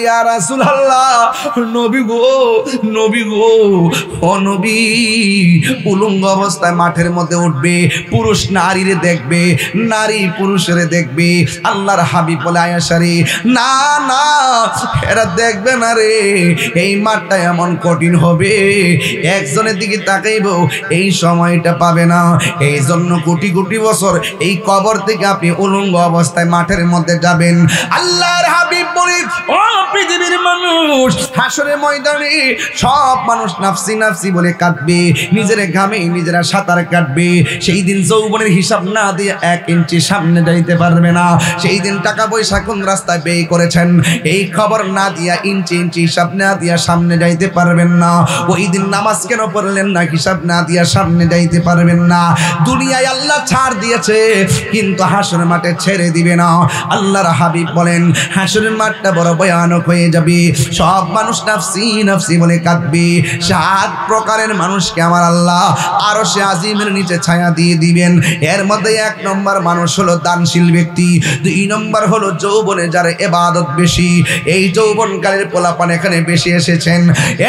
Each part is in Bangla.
ইয়া রাসূলুল্লাহ, নবী গো, নবী গো, ও নবী, উলঙ্গ অবস্থায় মাঠের মধ্যে উঠবে, পুরুষ নারীরে দেখবে, নারী পুরুষের দেখবে। আল্লাহর হাবিব বলে আয়েশা রে, না না, এরা দেখবে না রে, এই মাঠটা এমন কঠিন হবে, একজনের দিকে তাকাইব এই সময়টা পাবে না। এই জন্য কোটি কোটি বছর এই কবর থেকে আপনি উলঙ্গ অবস্থায় মাঠের মধ্যে যাবেন। আল্লাহর হাবিব বলে, ও পৃথিবীর মানুষ, হাসরের ময়দানে সব মানুষ নাফসি নাফসি বলে কাঁদবে, নিজের ঘামে নিজেরা সাঁতার কাটবে। সেই দিন যৌবনের হিসাব না দিয়ে 1 ইঞ্চি সামনে যাইতে পারবে না। সেই দিন টাকা পয়সা কোন রাস্তায় ব্যয় করেছেন এই খবর না দিয়া, ইঞ্চি ইঞ্চি হিসাব না দিয়া সামনে যাইতে পারবেন না। ওই দিন নামাজ কেন পড়লেন না, হিসাব না দিয়া সামনে যাইতে পারবেন না। দুনিয়ায় আল্লাহ ছাড় দিয়েছে, কিন্তু হাসরের মাঠে ছেড়ে দিবে না। আল্লাহর হাবিব বলেন, হাসরের মাঠটা বড় ভয়ানক হয়ে যাবে, সব মানুষ নাফসি নাফসি বলে কাঁদবে। 7 প্রকারের মানুষকে আমার আল্লাহ আরশে আজিমের নিচে ছায়া দিয়ে দিবেন। এর মধ্যে 1 নম্বর মানুষ হলো দানশীল ব্যক্তি, 2 নম্বর হলো যৌবনে যার ইবাদত বেশি। এই যৌবনকালের পোলাপান এখানে বেশি এসেছেন।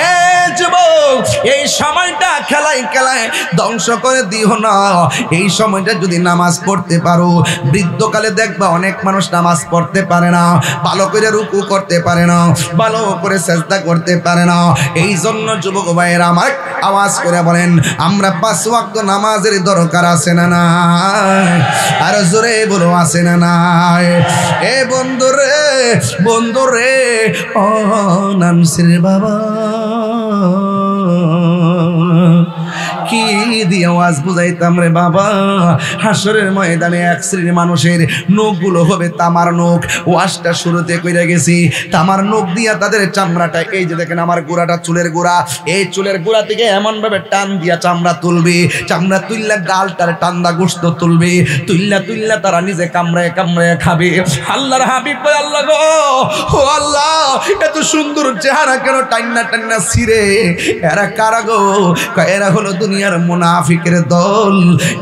এ যুবক, এই সময়টা খেলায় খেলায় ধ্বংস করে দিও না। এই সময়টা যদি নামাজ পড়তে পারো, বৃদ্ধকালে দেখবা অনেক মানুষ নামাজ পড়তে পারে না, ভালো করে রুকু করতে পারে না, ভালো করে সেজদা করতে পারে না। এই জন্য যুবক ভাইয়েরা আমার আওয়াজ করে বলেন, আমরা 5 ওয়াক্ত নামাজের দরকার আছে না নাই? আর জোরে বলো, আছে না নাই? এ বন্ধুরে, বন্ধুরে, ও নানসির বাবা, কি দিয়ে আওয়াজ বুঝাইতাম রে বাবা। হাসরের ময়দানে 1 শ্রেণীর মানুষের নখগুলো হবে তামার নখ। ওয়াজটা শুরুতে কইরা গেছি, তামার নখ দিয়া তাদের চামড়াটা, এই যে দেখেন আমার গোড়াটা চুলের গোড়া, এই চুলের গোড়া থেকে এমন ভাবে টান দিয়া চামড়া তুলবে, চামড়া তুললে গালটার টান্দা গোশত তুলবে, তুললা তুললা তারা নিজে কামড়ায় কামড়ায় খাবে। আল্লাহর হাবিব বলে, আল্লাহ গো, ও আল্লাহ, এত সুন্দর চেহারা কেন টান্না টান্না ছিঁড়ে? এরা কারা গো? এরা হলো দুনিয়ার মুনাফিকের দল,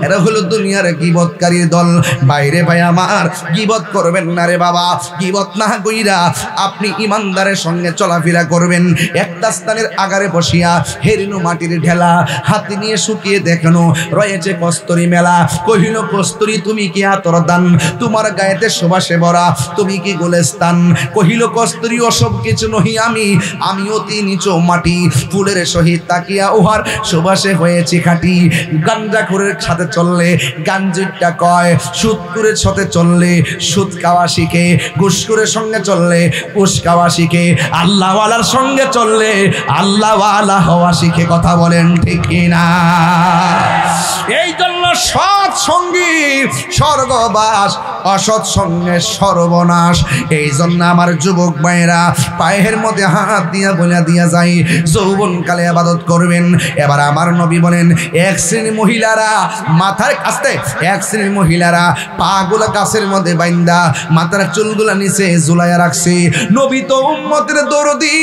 এরা হলো দুনিয়ার গীবতকারীর দল। বাইরে ভাই আমার, গীবত করবেন না রে বাবা। গীবত না কইরা আপনি ইমানদারের সঙ্গে চলাফেরা করবেন। একটা স্থানের আগারে বসিয়া হেরিনো মাটির ঢেলা হাতে নিয়ে শুকিয়ে দেখানো রয়েছে কস্তুরী মেলা। কহিল, কস্তুরী তুমি কি আতর দান, তোমার গায়েতে সুবাসে ভরা, তুমি কি গোলেস্তান? কহিল, কস্তুরী ওসব কিছু নহি আমি, আমি অতি নিচু মাটি, ফুলের সহিত তাকিয়া উহার সুবাসে হয়েছি খাঁটি। গাঞ্জাখোরের সাথে চললে গাঞ্জিরটা কয়, সুদখোরের সাথে চললে সুদ খাওয়া শিখে, ঘুষখোরের সঙ্গে চললে ঘুষ খাওয়া শিখে, আল্লাহওয়ালার সঙ্গে চললে আল্লাহওয়ালা হওয়া শিখে। কথা বলেন ঠিক কিনা? এই জন্য সৎ সঙ্গী স্বর্গবাস, অসৎ সঙ্গে সর্বনাশ। এই জন্য আমার যুবক ভাইয়েরা পায়ের মধ্যে হাত দিয়া বলে দিয়া যায়, যৌবনকালে ইবাদত করবেন। এবার আমার নবী বলেন, 1 শ্রেণীর মহিলারা মাথার কাছে, 1 শ্রেণীর মহিলারা পাগুলা গাছের মধ্যে বাইন্দা মাথার চুলগুলা নিচে ঝুলাইয়া রাখছে। নবী তো উম্মতের দরদি,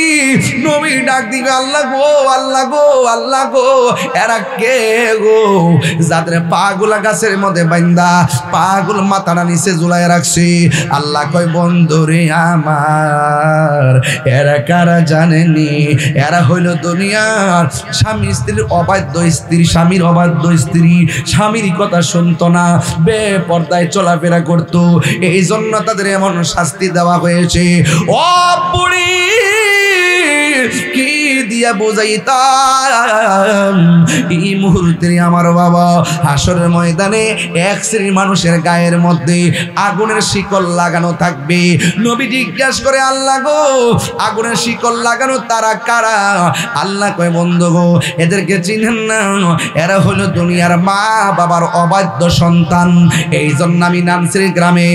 নবী ডাক দিবে, আল্লাহ গো, আল্লাহ গো, আল্লাহ গো, এরা কে গো? যাদের পাগুলা গাছের মধ্যে বাইন্দা পাগুলো মাথাটা নিচে ঝুলাইয়া রাখছে। আল্লাহ কয়, বন্ধুরে আমার, এরা কারা জানেনি? এরা হইল দুনিয়ার স্বামী স্ত্রীর অবাধ্য স্ত্রী, স্বামীর অবাধ্য স্ত্রী, স্বামীর কথা শুনতো না, বেপরদায় চলাফেরা করতো। এই জন্য তাদের এমন শাস্তি দেওয়া হয়েছে। ও বুড়ি, কি দিয়া বোঝাইতাম এই মুহূর্তে আমার বাবা, হাসরের ময়দানে 1 শ্রেণীর মানুষের গায়ের মধ্যে আগুনের শিকল লাগানো থাকবে। নবী জিজ্ঞাসা করে, আল্লাহ গো, আগুনের শিকল লাগানো তারা কারা? আল্লাহ কয়, বন্ধু গো, এদেরকে চিনেন না? এরা হলো দুনিয়ার মা বাবার অবাধ্য সন্তান। এই জন্য আমি নানসির গ্রামে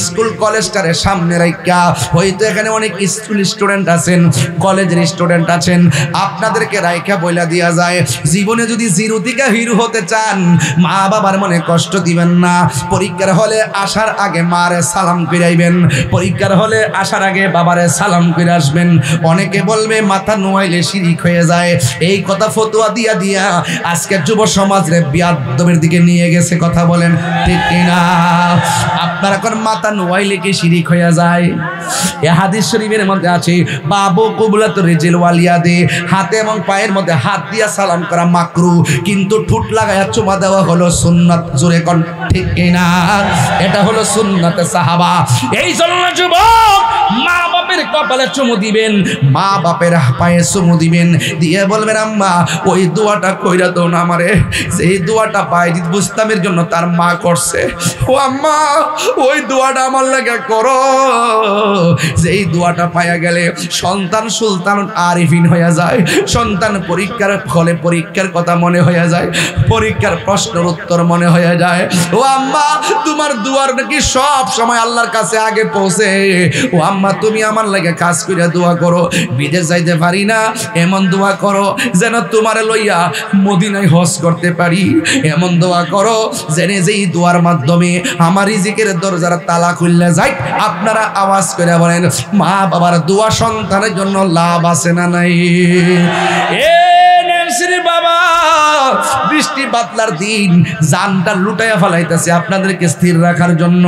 স্কুল কলেজটারে সামনে রাখা, হয়তো এখানে অনেক স্কুল স্টুডেন্ট আছেন, কলেজের স্টুডেন্ট আছেন, আপনাদেরকে রাইখা বইলা দিয়া যায়, জীবনে যদি জিরো থেকে হিরো হতে চান, মা বাবার মনে কষ্ট দিবেন না। পরীক্ষার হলে আসার আগে মারে সালাম কইরাইবেন, পরীক্ষার হলে আসার আগে বাবারে সালাম করে আসবেন। অনেকে বলবে মাথা নোয়াইলে শিরিক হয়ে যায়, এই কথা ফতোয়া দিয়া দিয়া আজকে যুব সমাজরে বিয়াদবের দিকে নিয়ে গেছে। কথা বলেন ঠিক কিনা? আপনার এখন মাথা নোয়াইলে কি শিরিক হয়ে যায়? এ হাদিস শরীফের মধ্যে আছে, বাবু কুবলাত রিজিল ওয়ালিয়াদে, হাতে এবং পায়ের মধ্যে হাত দিয়া সালাম করা মাকরু, কিন্তু ঠোঁট লাগায়া চুমা দেওয়া হলো সুন্নাত। জোরে কোন ঠিক কিনা? এটা হলো সুন্নাতে সাহাবা। এই জন্য যুবক, মা বাপের কপালে চুমু দিবেন, মা বাপের পায়ে চুমু দিবেন, দিয়ে বলবেন আম্মা ওই দোয়াটা কইরা দাও না আমারে, সেই দোয়াটা বাইজিদ বুস্তামের জন্য তার মা করছে। ও আম্মা ওই দোয়াটা আমার লাগে করো, যেই দোয়াটা পায়া গেলে সন্তান সুলতান আরিফিন হয়ে যায়, সন্তান পরীক্ষার ফলে পরীক্ষার কথা মনে হয়ে যায়, পরীক্ষার প্রশ্নের উত্তর মনে হয়ে যায়। ও আম্মা তোমার দুয়ার নাকি সব সময় আল্লাহর কাছে আগে পৌঁছে। ও আম্মা তুমি আমার লাগে কাজ করে দোয়া করো, বিদেশ যাইতে পারি না, এমন দোয়া করো যেন তোমারে লইয়া মদিনায় হজ করতে পারি, এমন দোয়া করো যেন যেই দোয়ার মাধ্যমে আমার রিজিকের দরজার তালা খুললে যায়। আপনারা আওয়াজ করে বলেন, মা বাবার দোয়া সন্তানের জন্য লাভ আছে না নাই? বাবা বৃষ্টি বাদলার দিন, জানটা লুটাইয়া ফেলাইতেছে আপনাদেরকে স্থির রাখার জন্য।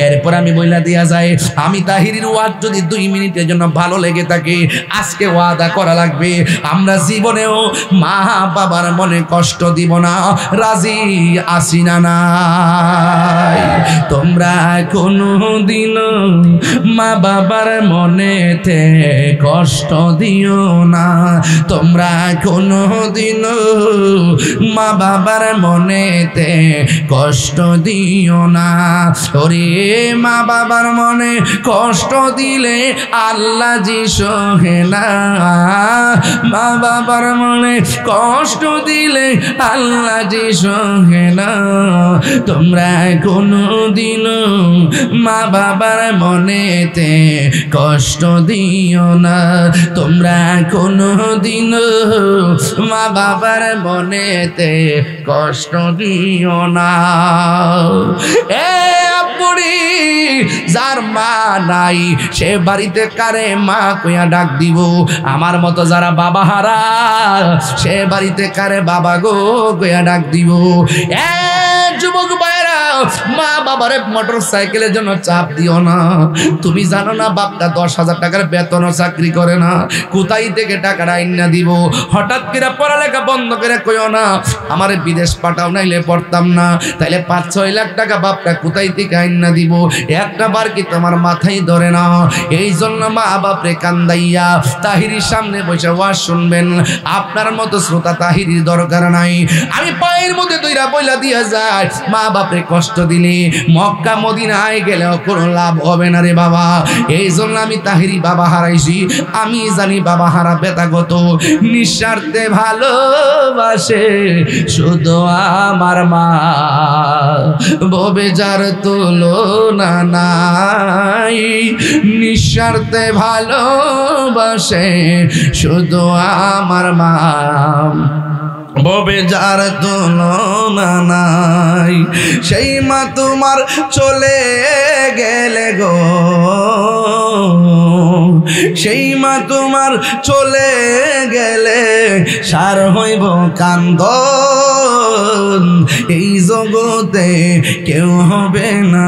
এরপর আমি বইলা দিয়া যায়, আমি তাহিরির ওয়াজ যদি 2 মিনিটের জন্য ভালো লেগে থাকে, আজকে ওয়াদা করা লাগবে আমরা জীবনেও মা বাবার মনে কষ্ট দিব না। রাজি আসি না নাই? তোমরা কোনো দিন মা বাবার মনেতে কষ্ট দিও না, তোমরা কোনো দিন মা বাবার মনেতে কষ্ট দিও না। ওরে মা বাবার মনে কষ্ট দিলে আল্লাহ জি সহে না, মা বাবার মনে কষ্ট দিলে আল্লাহ জি সহে না। তোমরা কোনো দিন মা বাবার মনেতে কষ্ট দিও না, তোমরা কোনো দিন মা বাবার মনেতে কষ্ট দিও না। এ বুড়ি যার মা নাই সে বাড়িতে কারে মা কইয়া ডাক দিব? আমার মতো যারা বাবা হারা সে বাড়িতে কারে বাবা গো কইয়া ডাক দিব? এ যুবক ভাইরা, মা বাবারে মোটর সাইকেলের জন্য চাপ দিও না। তুমি জানো না বাপটা 10,000 টাকার বেতনও চাকরি করে না, কোথায় থেকে টাকাটা আইনা দিব? হঠাৎ করে পড়ালেখা বন্ধ করে কইও না আমারে বিদেশ পাঠাও, নাইলে পড়তাম না। তাইলে 5-6 লাখ টাকা বাপটা কোথায় থেকে আইনা দিব? একটা বার কি তোমার মাথায় ধরে না? এই জন্য মা বাপরে কান্দাইয়া তাহিরির সামনে বসে ওয়াজ শুনবেন। আপনার মতো শ্রোতা তাহিরির দরকার নাই। আমি পায়ের মধ্যে দইরা বইলা দিয়া যায়, মা বাপরে কষ্ট দিলে মক্কা মদিনায় গেলেও কোনো লাভ হবে না রে বাবা। এই জন্য আমি তাহিরি বাবা হারাইছি, আমি জানি বাবা হারা ব্যথা কত। নিঃস্বার্থে ভালোবাসে শুধু আমার মা, ববে যার তুলনা নাই। নিঃস্বার্থে ভালোবাসে শুধু আমার মা, ববে যার তুলনা নাই। সেই মা তোমার চলে গেলে গো, সেই মা তোমার চলে গেলে সার হইব কান্দন। এই জগতে কেউ হবে না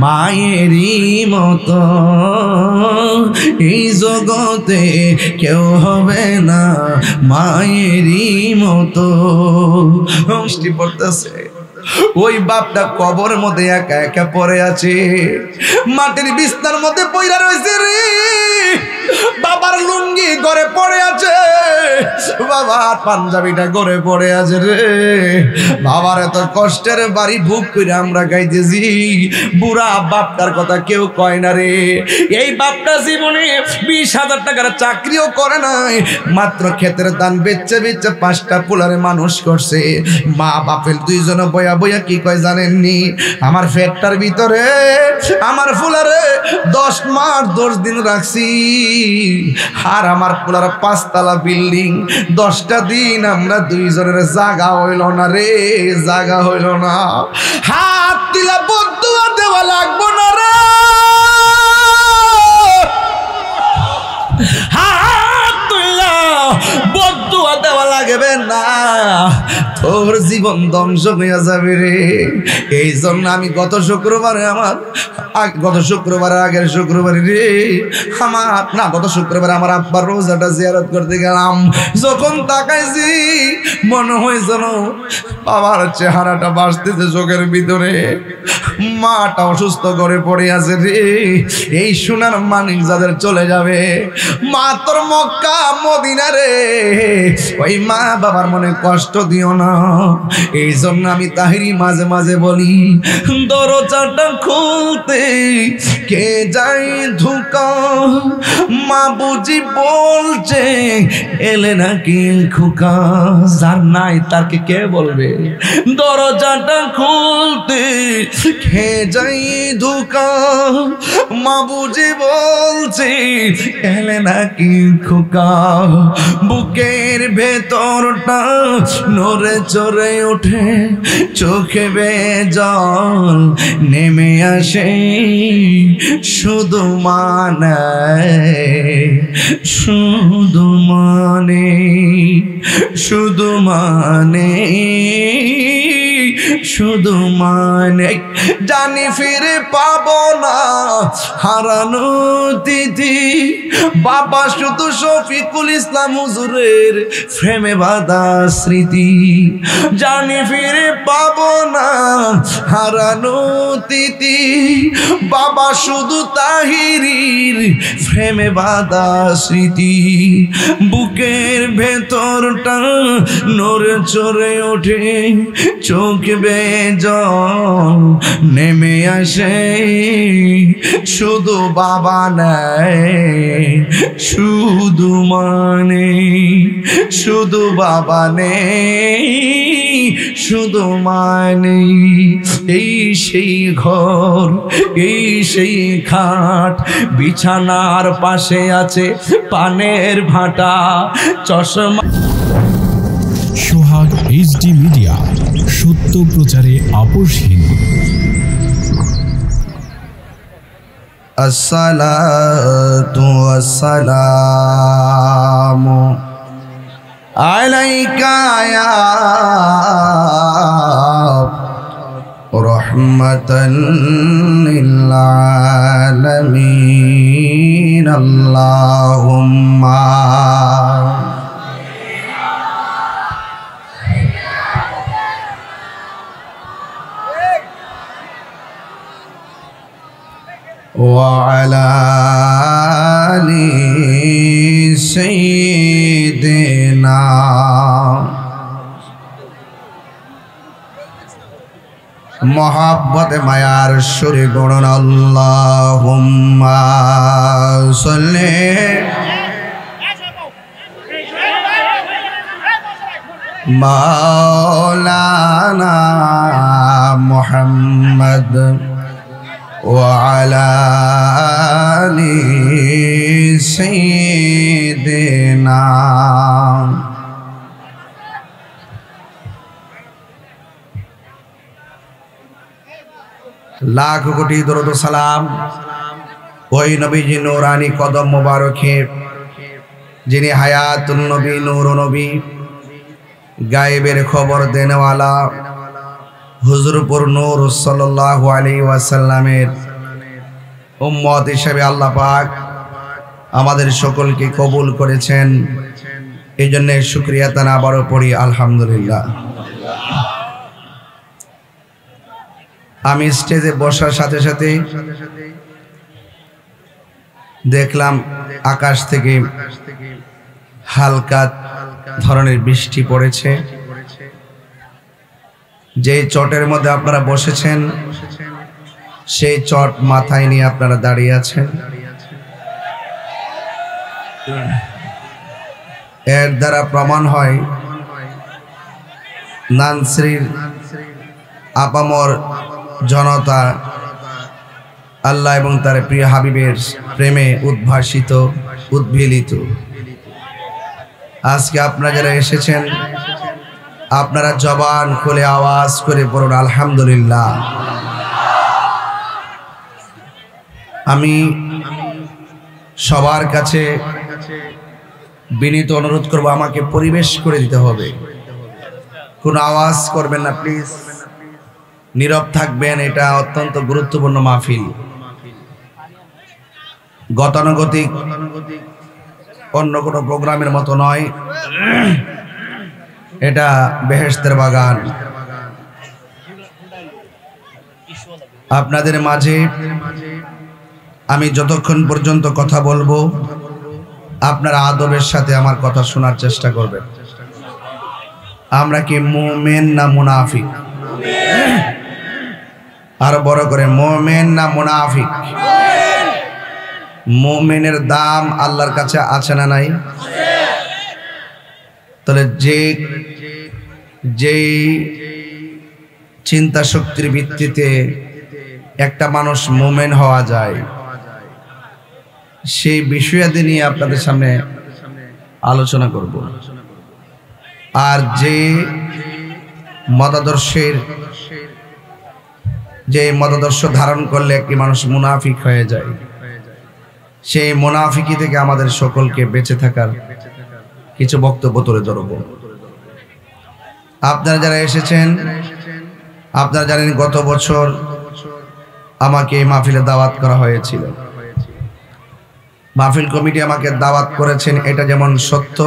মায়েরই মতো, এই জগতে কেউ হবে না মায়েরই মতো। বৃষ্টি পড়তেছে, ওই বাপটা কবর মধ্যে একা একা পড়ে আছে, মাটির বিছনার মধ্যে পইরা রয়েছে রে। বাবার লুঙ্গি ঘরে পড়ে আছে, বাবার পাঞ্জাবিটা গড়ে পড়ে আছে রে। বাবার এত কষ্টের বাড়ি ভুক করে আমরা গাইতেছি, বুড়া বাপটার কথা কেউ কয় না রে। এই বাপটা জীবনে 20,000 টাকার চাকরিও করে নাই, মাত্র ক্ষেতের ধান বেচে বেচে 5টা পোলারে মানুষ করছে। মা বাপের দুইজনে বয়া বয়া কি কয় জানেননি? আমার ফ্যাক্টর ভিতরে আমার ফুলারে 10 মাস 10 দিন রাখছি, আর আমার ফুলার 5 তলা বিল্ডিং, 10টা দিন আমরা দুইজনের জায়গা হইল না রে, জায়গা হইল না। হাত দিলা বদুয়া দেওয়া লাগবো না রে, হাত তুইলা বদুয়া দেওয়া লাগবে না, তোর জীবন ধ্বংস হয়ে যাবে রে। এই জন্য আমি গত শুক্রবারে আগের শুক্রবারে রে গত শুক্রবারে আমার আব্বার রোজাটা জিয়ারত করতে গেলাম। যখন তাকাইছি মনে হয় যেন বাবার চেহারাটা বাসতেছে চোখের ভিতরে, মাটা অসুস্থ করে পড়ে আছে রে। এই সোনার মানিক যাদের চলে যাবে, মা তোর মক্কা মদিনা রে, ওই মা বাবার মনে কষ্ট দিও না। এই জন্য আমি তাহিরি মাঝে মাঝে বলি, দরজাটা খুলতে কে যাই ধোকা, মা বুঝি বলছে এলে নাকি খোকা। যার নাই তাকে কে বলবে? দরজাটা খুলতে কে যাই ধোকা, মা বুঝি বলছে এলে নাকি খোকা। বুকের ভেতরটা নড়ে চড়ে ওঠে, চোখে বেজল নেমে আসে, শুধু মানে শুধু মানে শুধু মানে শুধু মানে জানি ফিরে পাবো না হারানো তিথি। বাবা শুধু শফিকুল ইসলাম হুজুরের ফ্রেমে বাঁধা স্মৃতি, জানি ফিরে পাবো না হারানো তিথি। বাবা শুধু তাহিরির ফ্রেমে বাঁধা স্মৃতি। বুকের ভেতরটা নড়ে চড়ে ওঠে, চোখ বেজল নেমে আসে, শুধু বাবা নেই শুধু মানে শুধু বাবা নেই শুধু মানে। এই সেই ঘর, এই সেই খাট, বিছানার পাশে আছে পানের ভাটা, চশমা। সোহাগ এইচডি মিডিয়া, সত্য প্রচারে আপোষহীন। আসসালাতু ওয়াসসালামু আলাইকা ইয়া রাহমাতাল লিল আলামিন। আল্লাহুম্মা وعلى آل سيدنا मोहब्बत मायार सुरे गुणन अल्लाहुम्मा सल्ले मौलाना मुहम्मद وعلى آل سيدنا। लाख कोटि दरुद सालाम ওই নবীজি নূরানি কদম মোবারকে, যিনি হায়াতুন নবী নূর নবী, গায়েবের খবর দেনেওয়ালা হুজুরপুর নূর সাল্লাল্লাহু আলাইহি ওয়াসাল্লামের উম্মত হিসেবে আল্লাহ পাক আমাদের সকলকে কবুল করেছেন। এই জন্য শুকরিয়া তানা আবারও পড়ি আলহামদুলিল্লাহ। আমি স্টেজে বসার সাথে সাথে দেখলাম আকাশ থেকে হালকা ধরনের বৃষ্টি পড়েছে। যে চটের মধ্যে আপনারা বসেছেন সেই চট মাথায় নিয়ে আপনারা দাঁড়িয়ে আছেন। এর দ্বারা প্রমাণ হয় নানশ্রীর আপামর জনতা আল্লাহ এবং তার প্রিয় হাবিবের প্রেমে উদ্ভাসিত, উদ্ভিলিত। আজকে আপনারা যারা এসেছেন আপনারা জবান খুলে আওয়াজ করে বলুন আলহামদুলিল্লাহ। আমি সবার কাছে বিনীত অনুরোধ করব, আমাকে পরিবেশ করে দিতে হবে, কোনো আওয়াজ করবেন না প্লিজ, নীরব থাকবেন। এটা অত্যন্ত গুরুত্বপূর্ণ মাহফিল, গতানুগতিক অন্য কোনো প্রোগ্রামের মতো নয়। এটা বেহেশতের বাগান। আপনাদের মাঝে আমি যতক্ষণ পর্যন্ত কথা বলবো আপনারা আদবের সাথে আমার কথা শোনার চেষ্টা করবেন। আমরা কি মুমিন না মুনাফিক? আর বড় করে, মুমিন না মুনাফিক? মুমিনের দাম আল্লাহর কাছে আছে না নাই? তাহলে যে চিন্তা শক্তির ভিত্তিতে একটা মানুষ মুমিন হওয়া যায় সেই বিষয়াদি নিয়ে আপনাদের সামনে আলোচনা করব। আর যে মতাদর্শ ধারণ করলে একটি মানুষ মুনাফিক হয়ে যায়, সেই মুনাফিকি থেকে আমাদের সকলকে বেঁচে থাকার কিছু বক্তব্য তুলে ধরব। আপনারা যারা এসেছেন আপনারা জানেন গত বছর আমাকে এই মাহফিলে দাওয়াত করা হয়েছিল। মাহফিল কমিটি আমাকে দাওয়াত করেছেন, এটা যেমন সত্য,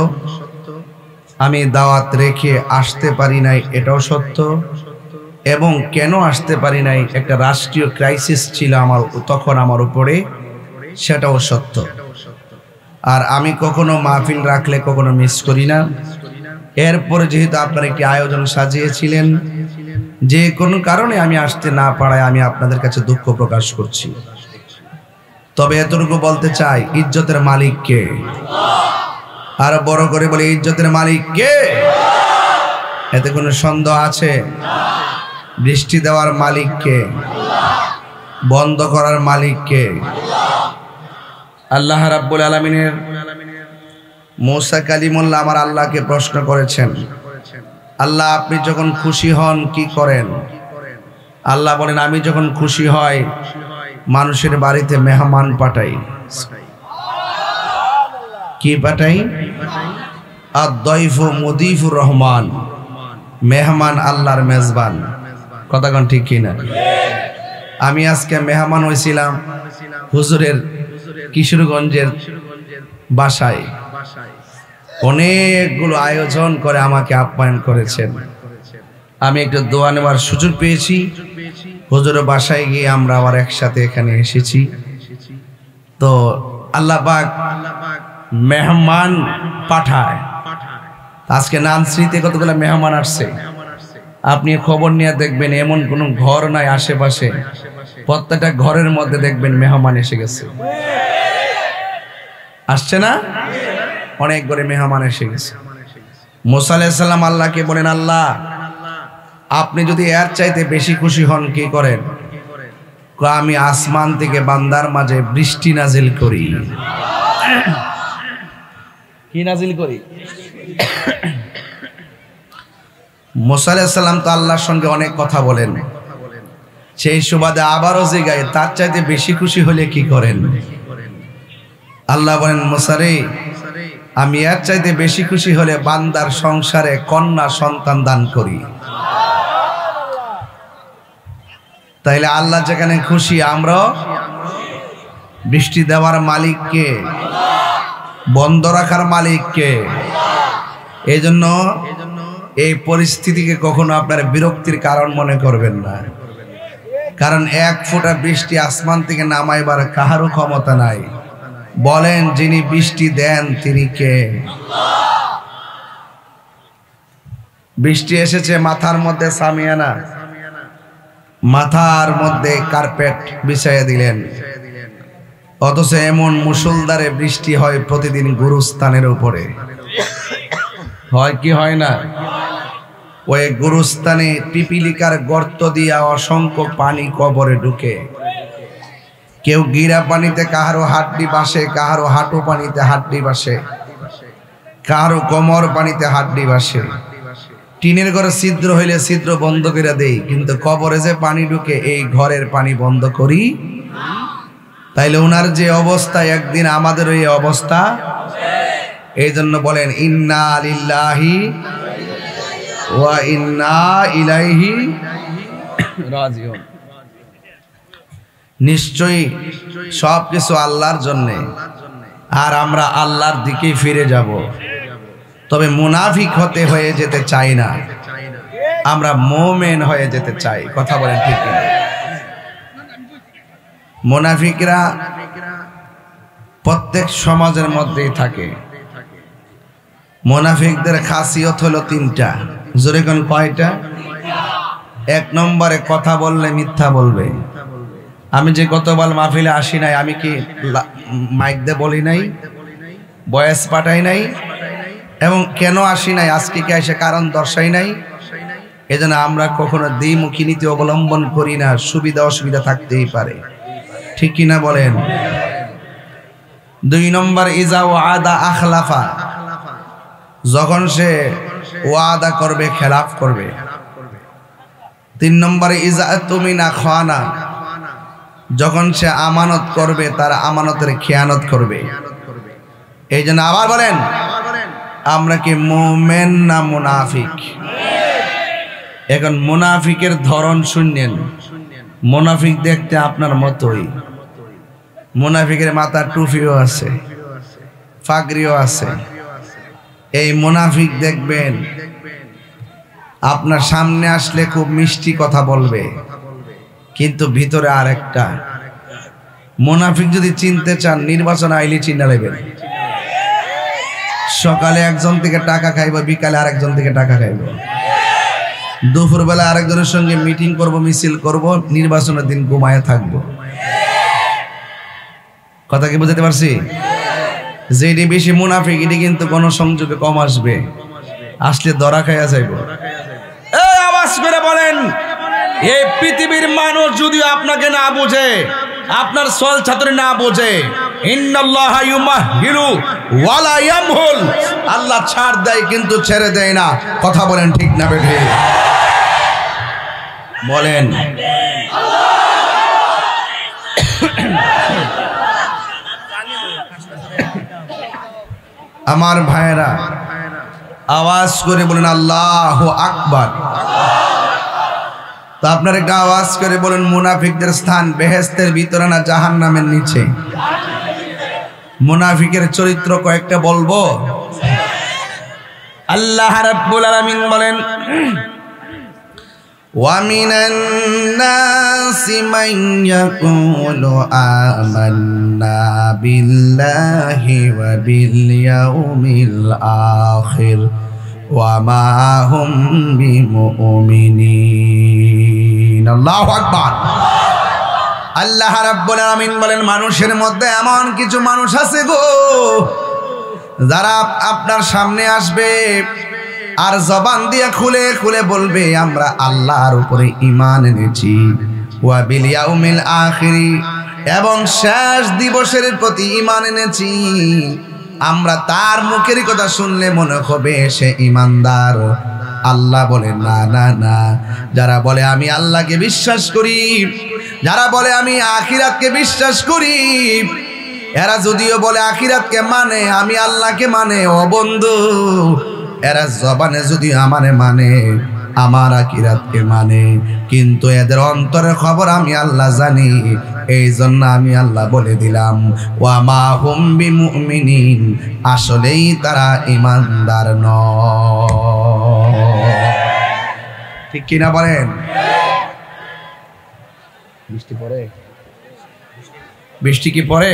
আমি দাওয়াত রেখে আসতে পারি নাই এটাও সত্য, এবং কেন আসতে পারি নাই, একটা রাষ্ট্রীয় ক্রাইসিস ছিল তখন আমার উপরে, সেটাও সত্য। আর আমি কখনো মাহফিল রাখলে কখনো মিস করি না। এরপরে যেহেতু আপনারা একটি আয়োজন সাজিয়েছিলেন, যে কোনো কারণে আমি আসতে না পারায় আমি আপনাদের কাছে দুঃখ প্রকাশ করছি। তবে এতটুকু বলতে চাই, ইজ্জতের মালিক কে? আর বড় করে বলি, ইজ্জতের মালিক কে? এতে কোনো সন্দেহ আছে? বৃষ্টি দেওয়ার মালিক কে? বন্ধ করার মালিক কে? আল্লাহ রাব্বুল আলামিনের মুসা কালিমুল্লাহ আমার আল্লাহকে প্রশ্ন করেছেন, আল্লাহ আপনি যখন খুশি হন কি করেন? আল্লাহ বলেন, আমি যখন খুশি হই মানুষের বাড়িতে মেহমান পাঠাই। কি পাঠাই? আদ-দাইফু মুদিফুর রহমান, মেহমান আল্লাহর মেজবান। কথা কোন ঠিক কিনা? আমি আজকে মেহমান হয়েছিলাম হুজুরের কিশোরগঞ্জের বাসায়, অনেকগুলো আয়োজন করে আমাকে আপ্যায়ন করেছেন। আমি একটু দোয়া নেওয়ার সুযোগ পেয়েছি, হুজুরের বাসায় গিয়ে আমরা আবার একসাথে এখানে এসেছি। তো আল্লাহ পাক মেহমান পাঠায়। আজকে নানশ্রীতে কতগুলো মেহমান আসছে, আপনি খবর নিয়ে দেখবেন এমন কোনো ঘর নাই আশেপাশে, প্রত্যেকটা ঘরের মধ্যে দেখবেন মেহমান এসে গেছে। আসছে না? অনেক করে মেহমান এসে গেছে। মুসা আলাইহিস সালাম আল্লাহকে বলেন, আল্লাহ আপনি যদি এর চাইতে বেশি খুশি হন কি করেন? আমি আসমান থেকে বান্দার মাঝে বৃষ্টি নাজিল করি। কি নাজিল করি? মুসা আলাইহিস সালাম তো আল্লাহর সঙ্গে অনেক কথা বলেন, সেই সুবাদে আবারও জিগায় তার চাইতে বেশি খুশি হলে কি করেন? আল্লাহ বলেন, মুসা রে আমি এর চাইতে বেশি খুশি হলে বান্দার সংসারে কন্যা সন্তান দান করি। তাইলে আল্লাহ যেখানে খুশি, আমরা বৃষ্টি দেওয়ার মালিক কে? বন্ধ রাখার মালিক কে? এই জন্য এই পরিস্থিতিকে কখনো আপনার বিরক্তির কারণ মনে করবেন না, কারণ এক ফোঁটা বৃষ্টি আসমান থেকে নামাইবার কাহারও ক্ষমতা নাই। বলেন, যিনি বৃষ্টি দেন তিনি কে? বৃষ্টি এসেছে, মাথার মধ্যে সামিয়ানা, মাথার মধ্যে কার্পেট বিছাইয়া দিলেন, অথচ এমন মুষলধারে বৃষ্টি হয় প্রতিদিন গুরুস্থানের উপরে, হয় কি হয় না? ওই গুরুস্থানে পিপিলিকার গর্ত দিয়া অসংখ্য পানি কবরে ঢুকে, কেউ গিরা পানিতে কাহারো হাড্ডি বাসে, কাহারো হাঁটু পানিতে হাড্ডি বাসে, কাহারো কোমর পানিতে হাড্ডি বাসে। টিনের ঘরে ছিদ্র হইলে ছিদ্র বন্ধ করে দেই, কিন্তু কবরে যে পানি ঢুকে এই ঘরের পানি বন্ধ করি। তাইলে ওনার যে অবস্থা, একদিন আমাদের এই অবস্থা। এই জন্য বলেন ইন্না লিল্লাহি ওয়া ইন্না ইলাইহি রাজিউন। নিশ্চয়ই সবকিছু আল্লাহর জন্যে, আর আমরা আল্লাহর দিকেই ফিরে যাব। তবে মুনাফিক হতে হয়ে যেতে চাই না, আমরা মুমিন হয়ে যেতে চাই। কথা বলেন ঠিক না? মুনাফিকরা প্রত্যেক সমাজের মধ্যেই থাকে। মুনাফিকদের খাসিয়ত হলো তিনটা। জোরে কোন কয়টা? এক নম্বরে কথা বললে মিথ্যা বলবে। আমি যে গতবার মাহফিলে আসি নাই, আমি কি মাইক দিয়ে বলি নাই, বয়েস পাঠাই নাই, এবং কেন আসি নাই আজকে কি এসে কারণ দর্শাই নাই। এজন্য আমরা কখনো দ্বিমুখী নীতি অবলম্বন করি না, সুবিধা অসুবিধা থাকতেই পারে, ঠিক কিনা বলেন? দুই নম্বর ইজা ওয়াদা আখলাফা, যখন সে ওয়াদা করবে খেলাফ করবে। তিন নম্বরে ইজা তুমিনা খানা, যখন সে আমানত করবে তার আমানতের খেয়ানত করবে। এই জন্য আবার বলেন, আমরা কি মুমিন না মুনাফিক? এখন মুনাফিকের ধরন শুনলেন। মুনাফিক দেখতে আপনার মতোই। মুনাফিকের মাথার টুপিও আছে, পাগড়িও আছে। এই মুনাফিক দেখবেন আপনার সামনে আসলে খুব মিষ্টি কথা বলবে, কিন্তু ভিতরে আরেকটা। মুনাফিক যদি চিনতে চান, নির্বাচন আইলে চিনা নেবেন। সকালে একজন থেকে টাকা খাইব, বিকালে আরেকজন থেকে টাকা খাইব, দুপুরবেলা আরেকজনের সঙ্গে মিটিং করব, মিছিল করব, নির্বাচনের দিন ঘুমায় থাকবো। কথা কি বুঝতে পারছি? যেটি বেশি মুনাফিক, এটি কিন্তু কোন সংযোগে কম আসবে, আসলে ধরা খাইয়া যাইব। এই আওয়াজ করে বলেন, এই পৃথিবীর মানুষ যদি আপনাকে না বোঝে, আপনার সল ছাত্রী না বোঝে, ইন্নাল্লাহা ইউমাহিলু ওয়ালা ইয়ামহুল, আল্লাহ ছাড় দেয় কিন্তু ছেড়ে দেয় না। কথা বলেন ঠিক না বেঠে? বলেন আমার ভাইরা, আওয়াজ করে বলেন আল্লাহু আকবার। তো আপনার একটা আওয়াজ করে বলেন, মুনাফিকদের স্থান বেহেশতের ভিতরে না জাহান্নামের নিচে? মুনাফিকের চরিত্র কয়েকটা বলবো। আল্লাহ রাব্বুল আলামিন বলেন, ওয়া মিনান নাসি মান ইয়াকুলু আমান্না বিল্লাহি ওয়া বিল ইয়াউমিল আখির ওয়া মা হুম বিমুমিনিন। আল্লাহু আকবার। আল্লাহ রাব্বুল আলামিন বলেন, মানুষের মধ্যে এমন কিছু মানুষ আছে গো, যারা আপনার সামনে আসবে আর জবান দিয়ে খুলে খুলে বলবে আমরা আল্লাহর উপরে ঈমান এনেছি, ওয়া বিল ইয়াউমিল আখির, এবং শেষ দিবসের প্রতি ঈমান এনেছি। আমরা তার মুখের কথা শুনলে মনে হবে সে ঈমানদার। আল্লাহ বলে না না না, যারা বলে আমি আল্লাহকে বিশ্বাস করি, যারা বলে আমি আখিরাতকে বিশ্বাস করি, এরা যদিও বলে আখিরাতকে মানে, আমি আল্লাহকে মানে, ও বন্ধু, এরা জবানে যদিও আমারে মানে, আমার আখিরাতকে মানে, কিন্তু এদের অন্তরের খবর আমি আল্লাহ জানি। এই জন্য আমি আল্লাহ বলে দিলাম, ওয়া মা হুম বিমুমিনিন, আসলেই তারা ঈমানদার নয়। ঠিক কিনা বলেন? বৃষ্টি পড়ে? বৃষ্টি কি পড়ে?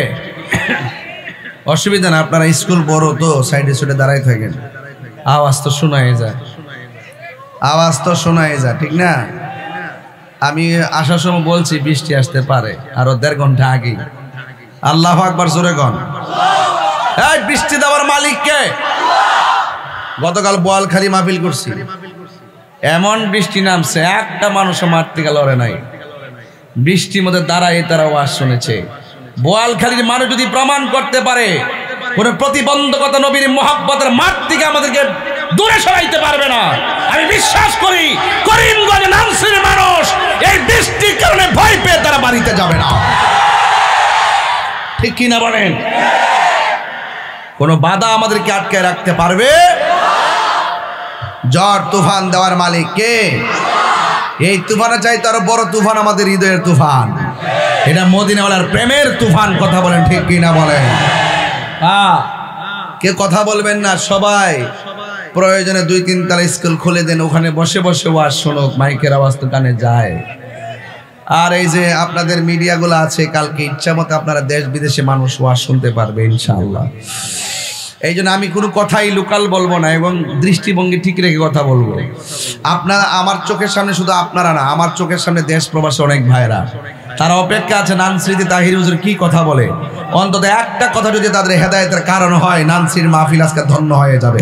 অসুবিধা না, আপনারা স্কুল বড় তো সাইডে সাইডে দাঁড়াই থাকেন, আওয়াজ তো শোনাই যায়। আওয়াজ তো শোনাই যায়, ঠিক না? আমি আসার সময় বলছি বৃষ্টি আসতে পারে আরো 1.5 ঘন্টা আগে। আল্লাহু আকবার, জোরে কোন। এই বৃষ্টি দেওয়ার মালিক কে? গতকাল বোয়ালখালী মাহফিল করছি, এমন বৃষ্টি নামছে একটা মানুষ মারতে গেল ওরে নাই। বৃষ্টির মধ্যে দাঁড়ায় তারা ওয়াজ শুনেছে। বোয়ালখালীর মানুষ যদি প্রমাণ করতে পারে কোন প্রতিবন্ধকতা নবীর মুহাব্বতের মাঠ থেকে আমাদেরকে দূরে সরাইতে পারবে না, আমি বিশ্বাস করি করিমগঞ্জ নামসির মানুষ এই বৃষ্টির কারণে ভয় পেয়ে তারা বাড়িতে যাবে না। ঠিক কি না বলেন? কোন বাধা আমাদেরকে আটকে রাখতে পারবে? ঝড় তুফান দেওয়ার মালিক কে? এই তুফানে চাইতে আরো বড় তুফান আমাদের হৃদয়ের তুফান, এটা মদিনাওয়ালার প্রেমের তুফান। কথা বলেন ঠিক কি না বলেন? কে কথা বলবেন না? সবাই প্রয়োজনে 2-3 তলা স্কুল খুলে দেন, ওখানে বসে বসে ওয়াজ শুনুক, মাইকের আওয়াজ তো কানে যায়। আর এই যে আপনাদের মিডিয়াগুলো আছে, কালকে ইচ্ছা মতো আপনারা দেশ বিদেশে মানুষ ওয়াজ শুনতে পারবে ইনশাআল্লাহ। এই জন্য আমি কোনো কথাই লোকাল বলবো না এবং দৃষ্টিভঙ্গি ঠিক রেখে কথা বলবো। আপনারা আমার চোখের সামনে, শুধু আপনারা না, আমার চোখের সামনে দেশ প্রবাসী অনেক ভাইরা তারা অপেক্ষা আছে নানসিরিতে তাহির হুজুর কি কথা বলে। অন্তত একটা কথা যদি তাদের হেদায়েতের কারণ হয়, নানসির মাহফিল আজকে ধন্য হয়ে যাবে।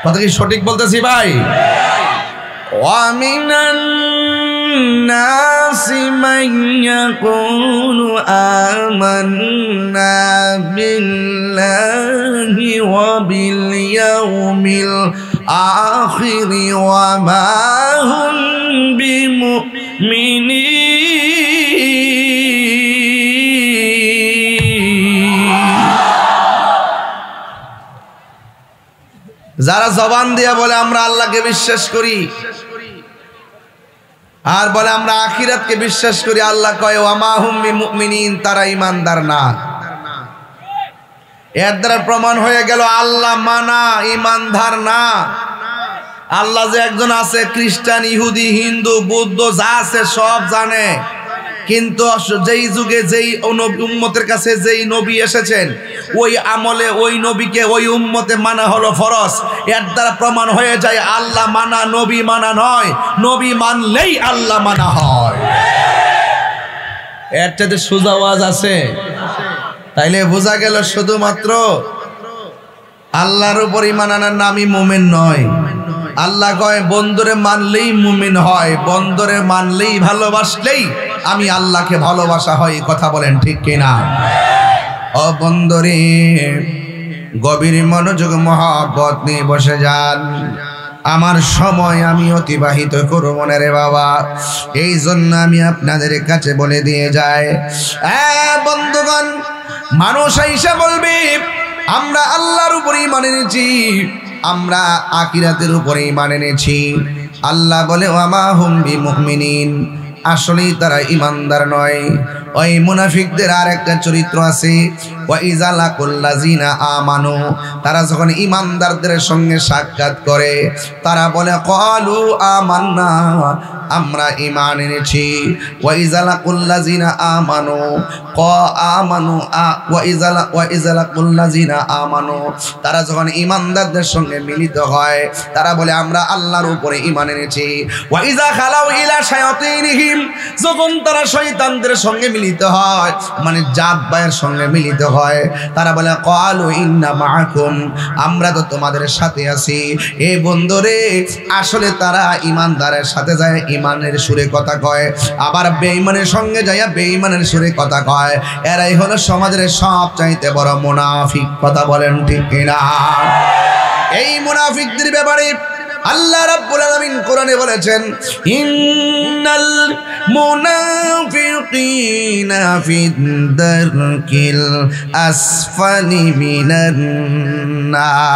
কথা কি সঠিক বলতেছি ভাই? ওয়ামিনান নাসি মান ইয়াকুলু আমান্না বিল্লাহি ওয়া বিল ইয়াউমিল আখির ওয়া মা হুম বিমুমিনিন। যারা জবান দিয়া বলে আমরা আল্লাহকে বিশ্বাস করি আর বলে আমরা আখিরাতকে বিশ্বাস করি, আল্লাহ কয় ওয়া মা হুম বিমুমিনিন, তারা ঈমানদার না। এর দ্বারা প্রমাণ হয়ে গেল আল্লাহ মানা ঈমানদার না। আল্লাহ যে একজন আছে, খ্রিস্টান, ইহুদি, হিন্দু, বৌদ্ধ যা আছে সব জানে, কিন্তু যেই যুগে যেই উম্মতের কাছে যেই নবী এসেছেন ওই আমলে ওই নবীকে ওই উম্মতে মানা হলো ফরজ। এর দ্বারা প্রমাণ হয়ে যায় আল্লাহ মানা নবী মানা নয়, নবী মানলেই আল্লাহ মানা হয়। এর চাইতে সোজা ওয়াজ আছে? তাইলে বোঝা গেল শুধুমাত্র আল্লাহর উপর ঈমান আনার নামই মুমিন নয়। আল্লাহ কয় বন্ধুরে মানলেই মুমিন হয়, বন্ধুরে মানলেই ভালোবাসলেই আমি আল্লাহকে ভালোবাসা হয়। কথা বলেন ঠিক কিনা? ও বন্ধুরে, গভীর মনোযোগ মহব্বত নিয়ে বসে যান। আমার সময় আমি অতিবাহিত করব না রে বাবা, এই জন্য আমি আপনাদের কাছে বলে দিয়ে যাই, বন্ধুগণ, মানুষ আইসা বলবে আমরা আল্লাহর উপরে ঈমান এনেছি, আমরা আখিরাতের উপরে ঈমান এনেছি। আল্লাহ বলে ওয়া মা হুম বিমুমিনিন, আসলেই তারা ঈমানদার নয়। ওই মুনাফিকদের আর একটা চরিত্র আছে, ওয়া ইযা লাকুল্লাযিনা আমানু, তারা যখন ঈমানদারদের সঙ্গে সাক্ষাৎ করে তারা বলে ক্বালু আমান্না, আমরা ঈমান এনেছি। ওয়া ইযা লাকুল্লাযিনা আমানু আমানু ওয়া ইযা লাকুল্লাযিনা আমানু, তারা যখন ঈমানদারদের সঙ্গে মিলিত হয় তারা বলে আমরা আল্লাহর উপরে ঈমান এনেছি। ওয়া ইযা খালাউ ইলা শায়াতিনহিম, যখন তারা শয়তানদের সঙ্গে মিলিত হয়, মানে জাত ভাইয়ের সঙ্গে মিলিত হয়, তারা বলে ক্বালু ইন্না মাআকুম, আমরা তো তোমাদের সাথে আছি। এই বন্ধুরে, আসলে তারা ঈমানদারের সাথে যায় ঈমানের সুরে কথা কয়, আবার বেঈমানের সঙ্গে যাইয়া বেঈমানের সুরে কথা কয়। এরাই হলো সমাজের সবচাইতে বড় মুনাফিক। কথা বলেন ঠিক কিনা? এই মুনাফিকদের ব্যাপারে আল্লাহ রাব্বুল আলামিন কোরআনে বলেছেন, ইন্নাল মুনাফিকিনা ফিদ-দারকিল আসফালি মিনান নার,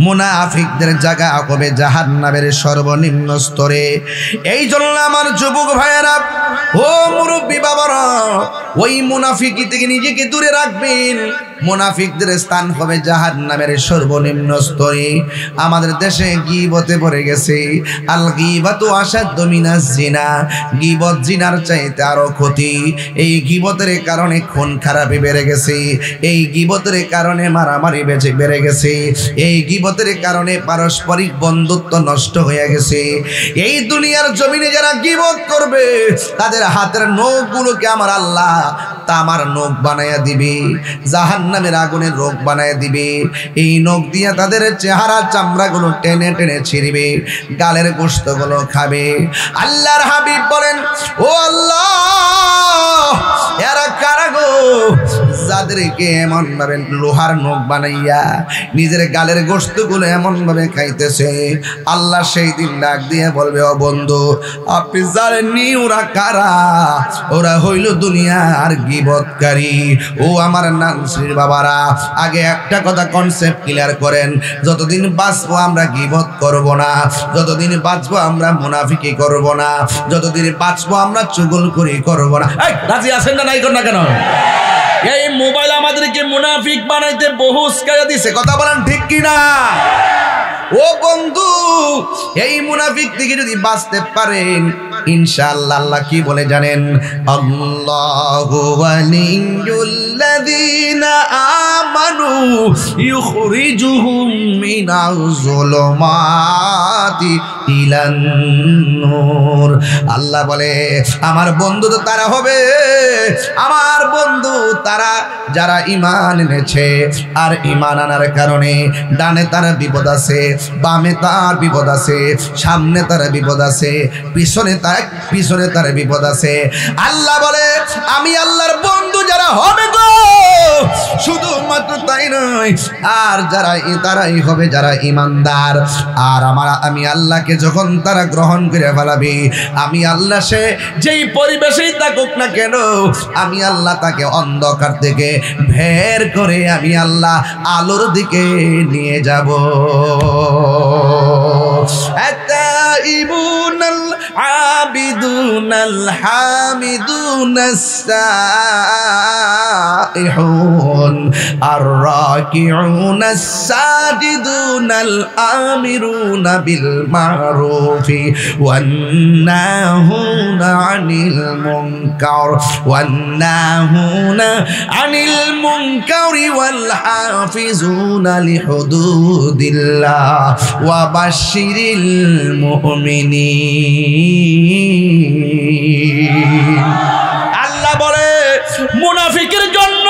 মুনাফিকদের জায়গা হবে জাহান্নামের সর্বনিম্ন স্তরে। এই জন্য আমার যুবক ভাইয়েরা, ও মুরব্বী বাবারা, ওই মুনাফিকি থেকে নিজেকে দূরে রাখবেন। মুনাফিকদের স্থান হবে জাহান্নামের সর্বনিম্ন স্তরে। আমাদের দেশে গীবতে পড়ে গেছে। আল গীবাতু আশাদ্দু মিনাজ জিনা, গীবত জিনার চাইতে আরো ক্ষতি। এই গীবতের কারণে খুন খারাপি বেড়ে গেছে, এই গীবতের কারণে মারামারি বেড়ে গেছে, এই গীবতের কারণে পারস্পরিক বন্ধুত্ব নষ্ট হয়ে গেছে। এই দুনিয়ার জমিনে যারা গীবত করবে তাদের হাতের নখগুলোকে আমার আল্লাহ তামার নখ বানায়া দিবে, জাহান্নামের আগুনের নখ বানায়া দিবে। এই নখ দিয়ে তাদের চেহারা চামড়াগুলো টেনে টেনে ছিঁড়বে, গালের গোশতগুলো খাবে। আল্লাহর হাবিব বলেন, ও আল্লাহ, এরা কারা গো যাদেরকে এমন ভাবে লোহার নখ বানাইয়া নিজের গালের গোশতগুলো এমন ভাবে খাইতেছে। আল্লাহ সেই দিন ডাক দিয়ে বলবে, ও বন্ধু, আপনি জানেননি ওরা কারা? ওরা হইল দুনিয়ার গীবতকারী। ও আমার নানসির বাবারা, আগে একটা কথা কনসেপ্ট ক্লিয়ার করেন, যতদিন বাঁচবো আমরা গীবত করব না, যতদিন বাঁচবো আমরা মুনাফিকি করব না, যতদিন বাঁচবো আমরা চুগলখড়ি করব না। এই রাজি আছেন না নাই কর না কেন? এই মোবাইল আমাদেরকে মুনাফিক বানাইতে বহু উস্কাইয়া দিছে, কথা বলেন ঠিক কিনা? ও বন্ধু, এই মুনাফিক থেকে যদি বাঁচতে পারেন ইনশাআল্লাহ, আল্লাহ কি বলে জানেন? আল্লাহু ওয়ালিয়ুল্লাযীনা আমানু ইউখরিজুহুম মিনাজ যুলুমাতি ইলান নূর। আল্লাহ বলে, আমার বন্ধু তো তারা হবে, আমার বন্ধু তারা যারা ঈমান এনেছে। আর ঈমান আনার কারণে ডানে তার বিপদ আছে, বামে তার বিপদ আছে, সামনে তার বিপদ আছে, পিছনে তার বিপদ আছে। আল্লাহ বলে, আমি আল্লাহর বন্ধু যারা হবে গো, শুধুমাত্র তাই নয়, আর তারাই হবে যারা ঈমানদার। আর আমি আল্লাহকে যখন তারা গ্রহণ করে ফেলাবে, আমি আল্লাহ সে যেই পরিবেশেই থাকুক না কেন, আমি আল্লাহ তাকে অন্ধকার থেকে বের করে আমি আল্লাহ আলোর দিকে নিয়ে যাব। আতাইবুনাল আবিদুনাল হামিদুনাস সাইহুন আর রাকিউনাস সাজিদুনাল আমিরুনা বিল মারুফি ওয়ান নাহুনা আনিল মুনকারি ওয়াল হাফিজুনা লিহুদুদিল্লাহ ওয়া বাশশিরিল মুমিনিন। আল্লাহ বলে, মুনাফিকের জন্য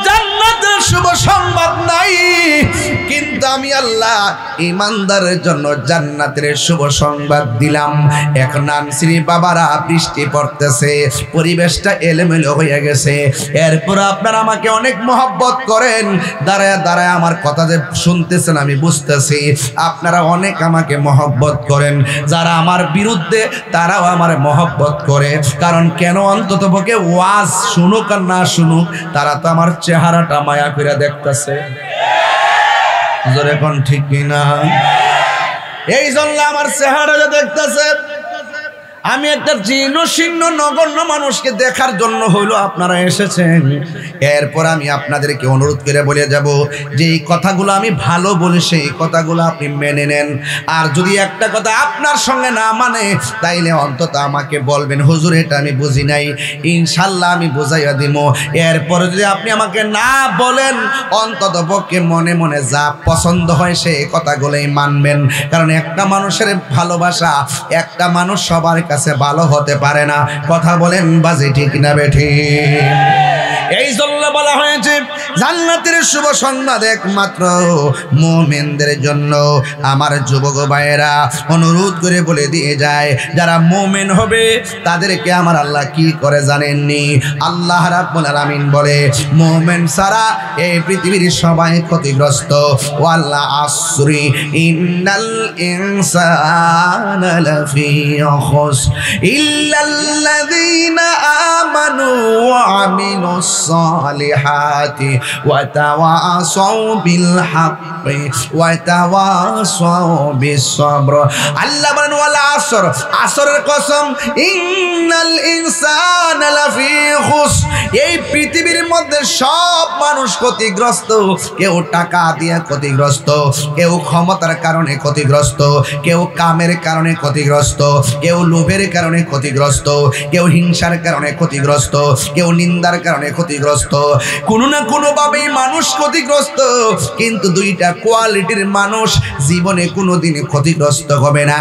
জান্নাতের শুভ সংবাদ নাই, কিন্তু আমি আল্লাহ ঈমানদারের জন্য জান্নাতের শুভ সংবাদ দিলাম। এখন নানসির বাবারা, বৃষ্টি পড়তেছে, পরিবেশটা এলোমেলো হয়ে গেছে। এরপর আপনারা আমাকে অনেক মহব্বত করেন, দাঁড়ায় দাঁড়ায় আমার কথা যে শুনতেছেন আমি বুঝতেছি। আপনারা অনেক আমাকে মহব্বত করেন, যারা আমার বিরুদ্ধে তারাও আমার মহব্বত করে। কারণ কেন? অন্তত পক্ষে ওয়াজ শুনুক আর না শুনুক, তারা তো আমার চেহারাটা মায়া করে দেখতেছে। এখন ঠিক কিনা? এই জন্য আমার চেহারা দেখতেছে। আমি একটা জীর্ণশীর্ণ নগণ্য মানুষকে দেখার জন্য হইলো আপনারা এসেছেন। এরপর আমি আপনাদেরকে অনুরোধ করে বলে যাব যে এই কথাগুলো আমি ভালো বলি, সেই কথাগুলো আপনি মেনে নেন। আর যদি একটা কথা আপনার সঙ্গে না মানে, তাইলে অন্তত আমাকে বলবেন, হুজুর এটা আমি বুঝি নাই, ইনশাল্লাহ আমি বুঝাইয়া দিব। এরপরে যদি আপনি আমাকে না বলেন, অন্তত পক্ষে মনে মনে যা পছন্দ হয় সেই কথাগুলোই মানবেন। কারণ একটা মানুষের ভালোবাসা, একটা মানুষ সবার কাছে ভালো হতে পারে না। কথা বলেন বাজি ঠিক না বেঠি? এই জন্য বলা হয়েছে জান্নাতের শুভ সংবাদ একমাত্র মুমিনদের জন্য। আমার যুবক ভাইয়েরা, অনুরোধ করে বলে দিয়ে যায়, যারা মুমিন হবে তাদেরকে আমার আল্লাহ কি করে জানেননি? আল্লাহ রাব্বুল আলামিন বলে, মুমিন ছাড়া এই পৃথিবীর সবাই ক্ষতিগ্রস্ত। ওয়াল আসরি ইন্নাল ইনসানা লাফি খুসর ইল্লাল্লাযীনা আমানু ওয়া আমিলুস সালিহাতি ওয়া তাওয়াসাউ বিল হাক্কি ওয়া তাওয়াসাউ বিস সবর। আল্লাহ বলেন ওয়াল আসর, আসরের কসম, ইন্নাল ইনসানা লাফি খুসর, এই পৃথিবীর মধ্যে সব মানুষ ক্ষতিগ্রস্ত। কেউ টাকা দিয়ে ক্ষতিগ্রস্ত, কেউ ক্ষমতার কারণে ক্ষতিগ্রস্ত, কেউ কামের কারণে ক্ষতিগ্রস্ত, কেউ লোভের কারণে ক্ষতিগ্রস্ত, কেউ হিংসার কারণে ক্ষতিগ্রস্ত, কেউ নিন্দার কারণে ক্ষতিগ্রস্ত। কোনো না কোনোভাবেই মানুষ ক্ষতিগ্রস্ত, কিন্তু দুইটা কোয়ালিটির মানুষ জীবনে কোনোদিন ক্ষতিগ্রস্ত হবে না।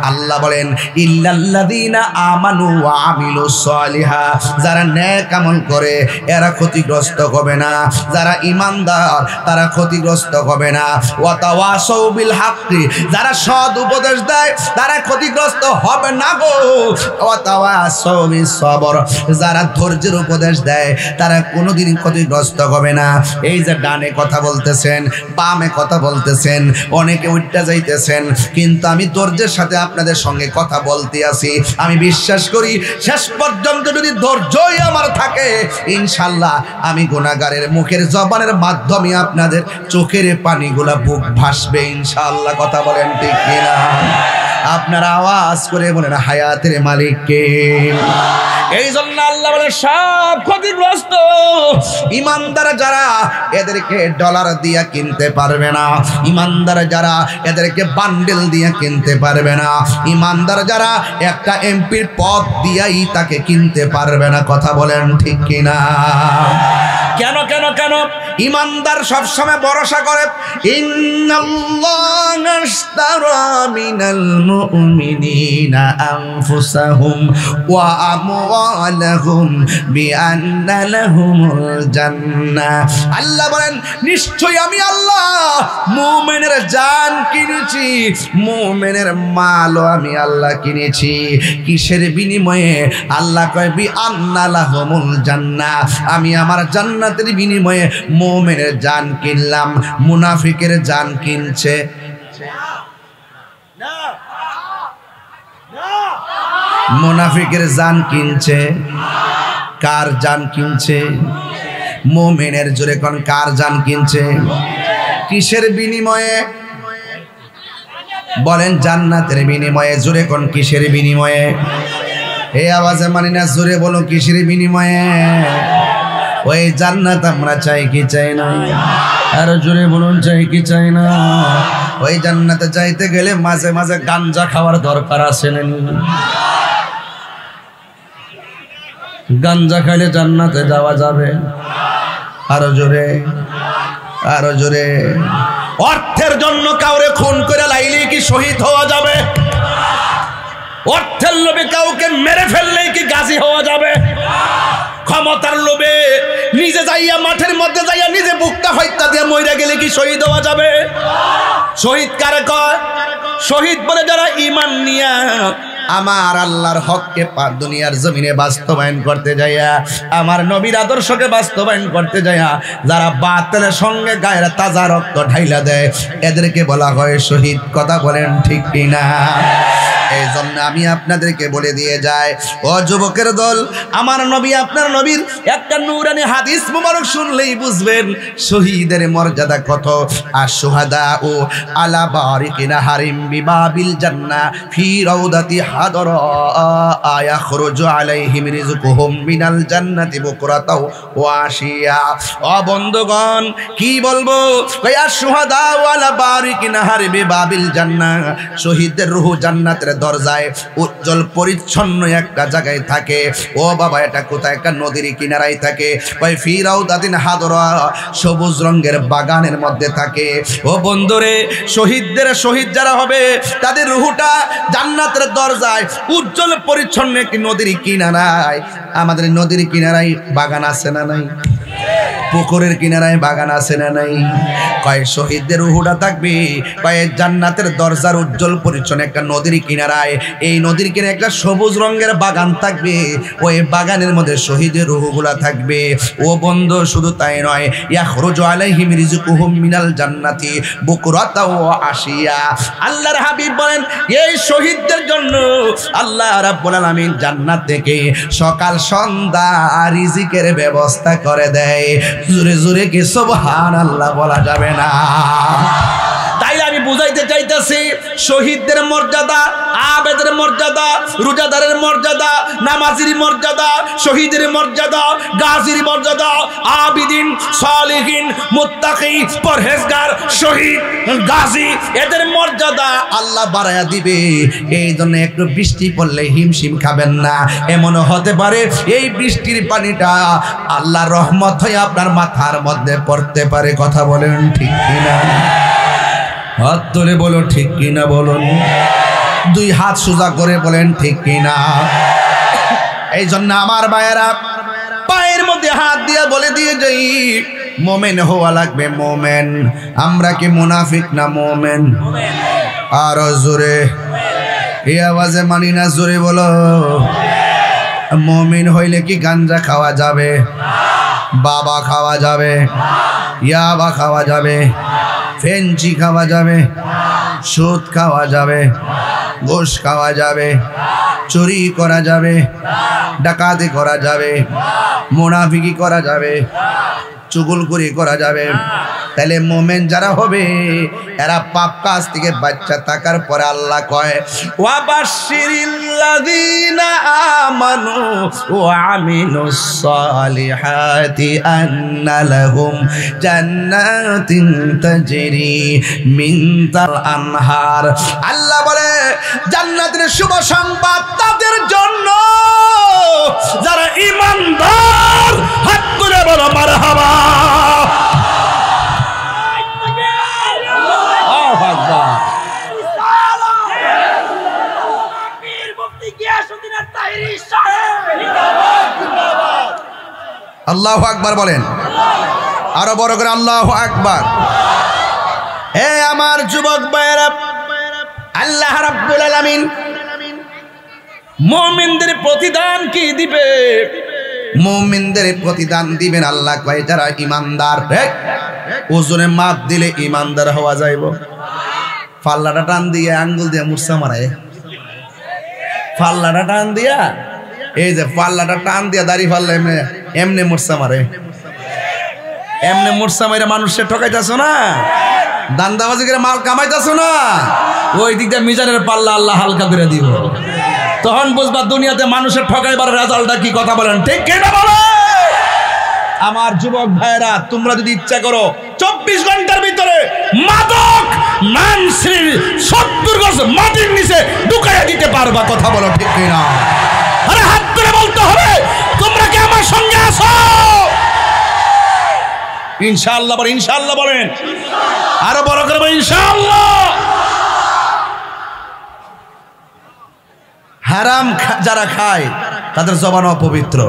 আল্লাহ বলেন ইল্লাল্লাযীনা আমানু ওয়া আমিলুস সালিহাত, যারা নেক আমল করে এরা ক্ষতিগ্রস্ত হবে না, যারা ঈমানদার তারা ক্ষতিগ্রস্ত হবে না। ওয়া তাওয়াসাউ বিল হাক্কি, যারা সৎ উপদেশ দেয় তারা ক্ষতিগ্রস্ত হবে না গো। ওয়া তাওয়াসাউ বিস সবর, যারা ধৈর্যের উপদেশ দেয় তারা কোনোদিন ক্ষতিগ্রস্ত হবে না। এই যে ডানে কথা বলতেছেন, বামে কথা বলতেছেন, অনেকে উল্টা যাইতেছেন, কিন্তু আমি ধৈর্যের সাথে আপনাদের সঙ্গে কথা বলতে আছি। আমি বিশ্বাস করি শেষ পর্যন্ত যদি ধৈর্যই আমার থাকে, ইনশাল্লাহ আমি গুনাহগারের মুখের জবানের মাধ্যমে আপনাদের চোখের পানিগুলা বুক ভাসবে ইনশাআল্লাহ। কথা বলেন ঠিক কিনা? আপনারা আওয়াজ করে বলেন হায়াতের মালিক কে? এই জন্য আল্লাহ বলে সব ক্ষতিগ্রস্ত। ইমানদার যারা এদেরকে ডলার দিয়ে কিনতে পারবে না, ইমানদার যারা এদেরকে বান্ডেল দিয়ে কিনতে পারবে না, ইমানদার যারা একটা এমপির পদ দিয়েই তাকে কিনতে পারবে না। কথা বলেন ঠিক কিনা? কেন কেন কেন? ইমানদার সবসময় ভরসা করে ইন্নাল্লাহা আশতারা মিনাল মুমিনিনা আনফুসাহুম ওয়া আমওয়ালাহুম বিআন্না লাহুমুল জান্নাহ। আল্লাহ বলেন নিশ্চয়ই আমি আল্লাহ মুমিনের জান কিনেছি, মুমিনের মালও আমি আল্লাহ কিনেছি। কিসের বিনিময়ে? আল্লাহ কয় বিআন্না লাহুমুল জান্নাহ, আমি আমার জান্নাতের বিনিময়ে মুমিনের জান কিনলাম। মুনাফিকের জান কিনছে না, মুনাফিকের জান কিনছে। কার জান কিনছে? মুমিনের। জোরে কোন কার জান কিনছে? কিসের বিনিময়ে? বলেন জান্নাতের বিনিময়ে। জোরে কোন কিসের বিনিময়ে? এই আওয়াজে মানি না, জোরে বলো কিসের বিনিময়ে? ওই জান্নাত আমরা চাই কি চাই না? আর জোরে বলুন চাই কি চাই না? ওই জান্নাতে যাইতে গেলে মাঝে মাঝে গাঞ্জা খাওয়ার দরকার আছে না? গাঞ্জা খাইলে জান্নাতে যাওয়া যাবে? আরো জোরে, আরো জোরে। অর্থের জন্য কাউরে খুন করে লাইলে কি শহীদ হওয়া যাবে? অর্থের লোভে কাউকে মেরে ফেললেই কি গাজী হওয়া যাবে? ক্ষমতার লোভে নিজে যাইয়া মাঠের মধ্যে যাইয়া নিজে বুকটা হত্যা দিয়ে মইরা গেলে কি শহীদ হওয়া যাবে? শহীদ কারে কয়? শহীদ বলে যারা ঈমান নিয়া আমার আল্লাহর হককে দুনিয়ার জমিনে বাস্তবায়ন করতে যাইয়া, আমার নবীর আদর্শকে বাস্তবায়ন করতে যাইয়া যারা বাতিলের সঙ্গে গায়ের তাজা রক্ত ঢাইলা দেয়, এদেরকে বলা হয় শহীদ। কথা বলেন ঠিক কিনা? এই জন্য আমি আপনাদেরকে বলে দিয়ে যাই, ও যুবকের দল, আমার নবী আপনার নবীর একটা নূরানি হাদিস মুবারক শুনলেই বুঝবেন শহীদের মর্যাদা কত। আর সুহাদা ও আলা বারিকিনা হারিম বিবাবিল জান্নাহ ফি রাউদাতি হাদরা ইয়াখরুজু আলাইহিম রিজকুহুম মিনাল জান্নাতি বুকরাতাও ওয়া আশিয়া। ও বন্ধুগণ, কি বলবো? কয়া সুহাদা ও আলা বারিকিনা হারিম বিবাবিল জান্নাহ, শহীদের রূহ জান্নাতের দরজায় উজ্জ্বল পরিচ্ছন্ন একটা জায়গায় থাকে। ও বাবা, এটা কোথায়? একটা নদীর কিনারায় থাকে। ওই ফি রাউদাতিন হাদরা, সবুজ রঙের বাগানের মধ্যে থাকে। ও বন্ধুরে, শহীদদের শহীদ যারা হবে তাদের রূহটা জান্নাতের দরজায় উজ্জ্বল পরিচ্ছন্ন একটি নদীর কিনারায়। আমাদের নদীর কিনারায় বাগান আছে না নাই? পুকুরের কিনারায় বাগান আছে না নাই? কয় শহীদদের রূহটা থাকবে কয় জান্নাতের দরজার উজ্জ্বল পরিচ্ছন্ন একটা নদীর কিনারায়। এই নদীর কিনারে একটা সবুজ রঙের বাগান থাকবে, ওই বাগানের মধ্যে শহীদের রূহগুলা থাকবে। ও বন্ধু, শুধু তাই নয়, ইয়াখরুজু আলাইহিম রিজকুহুম মিনাল জান্নাতি বুকরাতাও ওয়া আশিয়া। আল্লাহর হাবিব বলেন এই শহীদদের জন্য আল্লাহ রাব্বুল আলামিন জান্নাত থেকে সকাল সন্ধ্যা রিজিকের ব্যবস্থা করে দেয়। দেয়, জোরে জোরে কি সুবহানাল্লাহ বলা যাবে না? তাই আমি বুঝাইতে চাইতেছি, শহীদদের মর্যাদা, আবেদের মর্যাদা, রোজাদারের মর্যাদা, নামাজির মর্যাদা, শহীদের মর্যাদা, গাজীর মর্যাদা, আবিদিন, সালিহিন, মুত্তাকি, পরহেজগার, শহীদ, গাজী, এদের মর্যাদা আল্লাহ বাড়ায়া দিবে। এই জন্য একটু বৃষ্টি পড়লে হিমশিম খাবেন না। এমনও হতে পারে এই বৃষ্টির পানিটা আল্লাহর রহমত হয়ে আপনার মাথার মধ্যে পড়তে পারে। কথা বলেন ঠিক কিনা? হাত তুলে বলো ঠিক কিনা বলুন। দুই হাত সোজা করে বলেন ঠিক কিনা। এই জন্য আমার ভাইয়েরা পায়ের মধ্যে হাত দিয়ে বলে দিয়ে যাই, মোমেন হওয়া লাগবে, মোমেন। আমরা কি মুনাফিক না মোমেন? আরো জোরে, এই আওয়াজে মানি না, জোরে বলো। মোমিন হইলে কি গাঞ্জা খাওয়া যাবে? বাবা খাওয়া যাবে? ইয়াবা খাওয়া যাবে? ফেঞ্চি খাওয়া যাবে? সুদ খাওয়া যাবে? ঘুষ খাওয়া যাবে? চুরি করা যাবে? ডাকাতি করা যাবে? মুনাফিকি করা যাবে? চুগলখুরি করা যাবে? তাহলে মোমেন যারা হবে এরা পাপ কাজ থেকে বাচ্চা থাকার পরে আল্লাহ কয়, ওয়াবাশশিরিল্লাযীনা আমানু ওয়া আমিলুস সালিহাতি আন্না লাহুম জান্নাতিন তাজরি মিন তাহতিহাল আনহার। আল্লাহ বলে জান্নাতের শুভ সংবাদ তাদের জন্য যারা ঈমানদার। হাত তুলে বলো মারহাবা। আল্লাহু আকবার বলেন, আরো বড় করে আল্লাহু আকবার। হে আমার যুবক ভাইয়েরা, আল্লাহ রাব্বুল আলামিন মুমিনদের প্রতিদান কি দিবে? মুমিনদের প্রতিদান দিবেন আল্লাহ কয় যারা ঈমানদার। ওজনে মাপ দিলে ঈমানদার হওয়া যাইব। পাল্লাটা টান দিয়ে আঙ্গুল দিয়ে মুরসা মারায়, পাল্লাটা টান দিয়া, এই যে পাল্লাটা টান দিয়া দাড়ি পাল্লা এমনি এমনি মুরসা মারে, এমনি মুরসা মারে মানুষের ঠকাইতেছ না, দান্দাবাজি করে মাল কামাইতেছ না, ওই দিক দিয়ে মিজানের পাল্লা আল্লাহ হালকা করে দিব। তখন বুঝবা দুনিয়াতে মানুষের ঠকাইবার রেজাল্টটা কি। কথা বলেন ঠিক কিনা বলো? আমার যুবক ভাইয়েরা, তোমরা যদি ইচ্ছা করো 24 ঘন্টার ভিতরে মাদক মানসির 70 গজ মাটির নিচে ঢুকাইয়া দিতে পারবা। কথা বলো ঠিক কিনা? আরে হাত তুলে বলতে হবে, তোমরা কি আমার সঙ্গে আছো? ইনশাআল্লাহ বলেন, ইনশাআল্লাহ বলেন, আরো বড় করে বলেন ইনশাআল্লাহ। হারাম যারা খায় তাদের জবান অপবিত্র।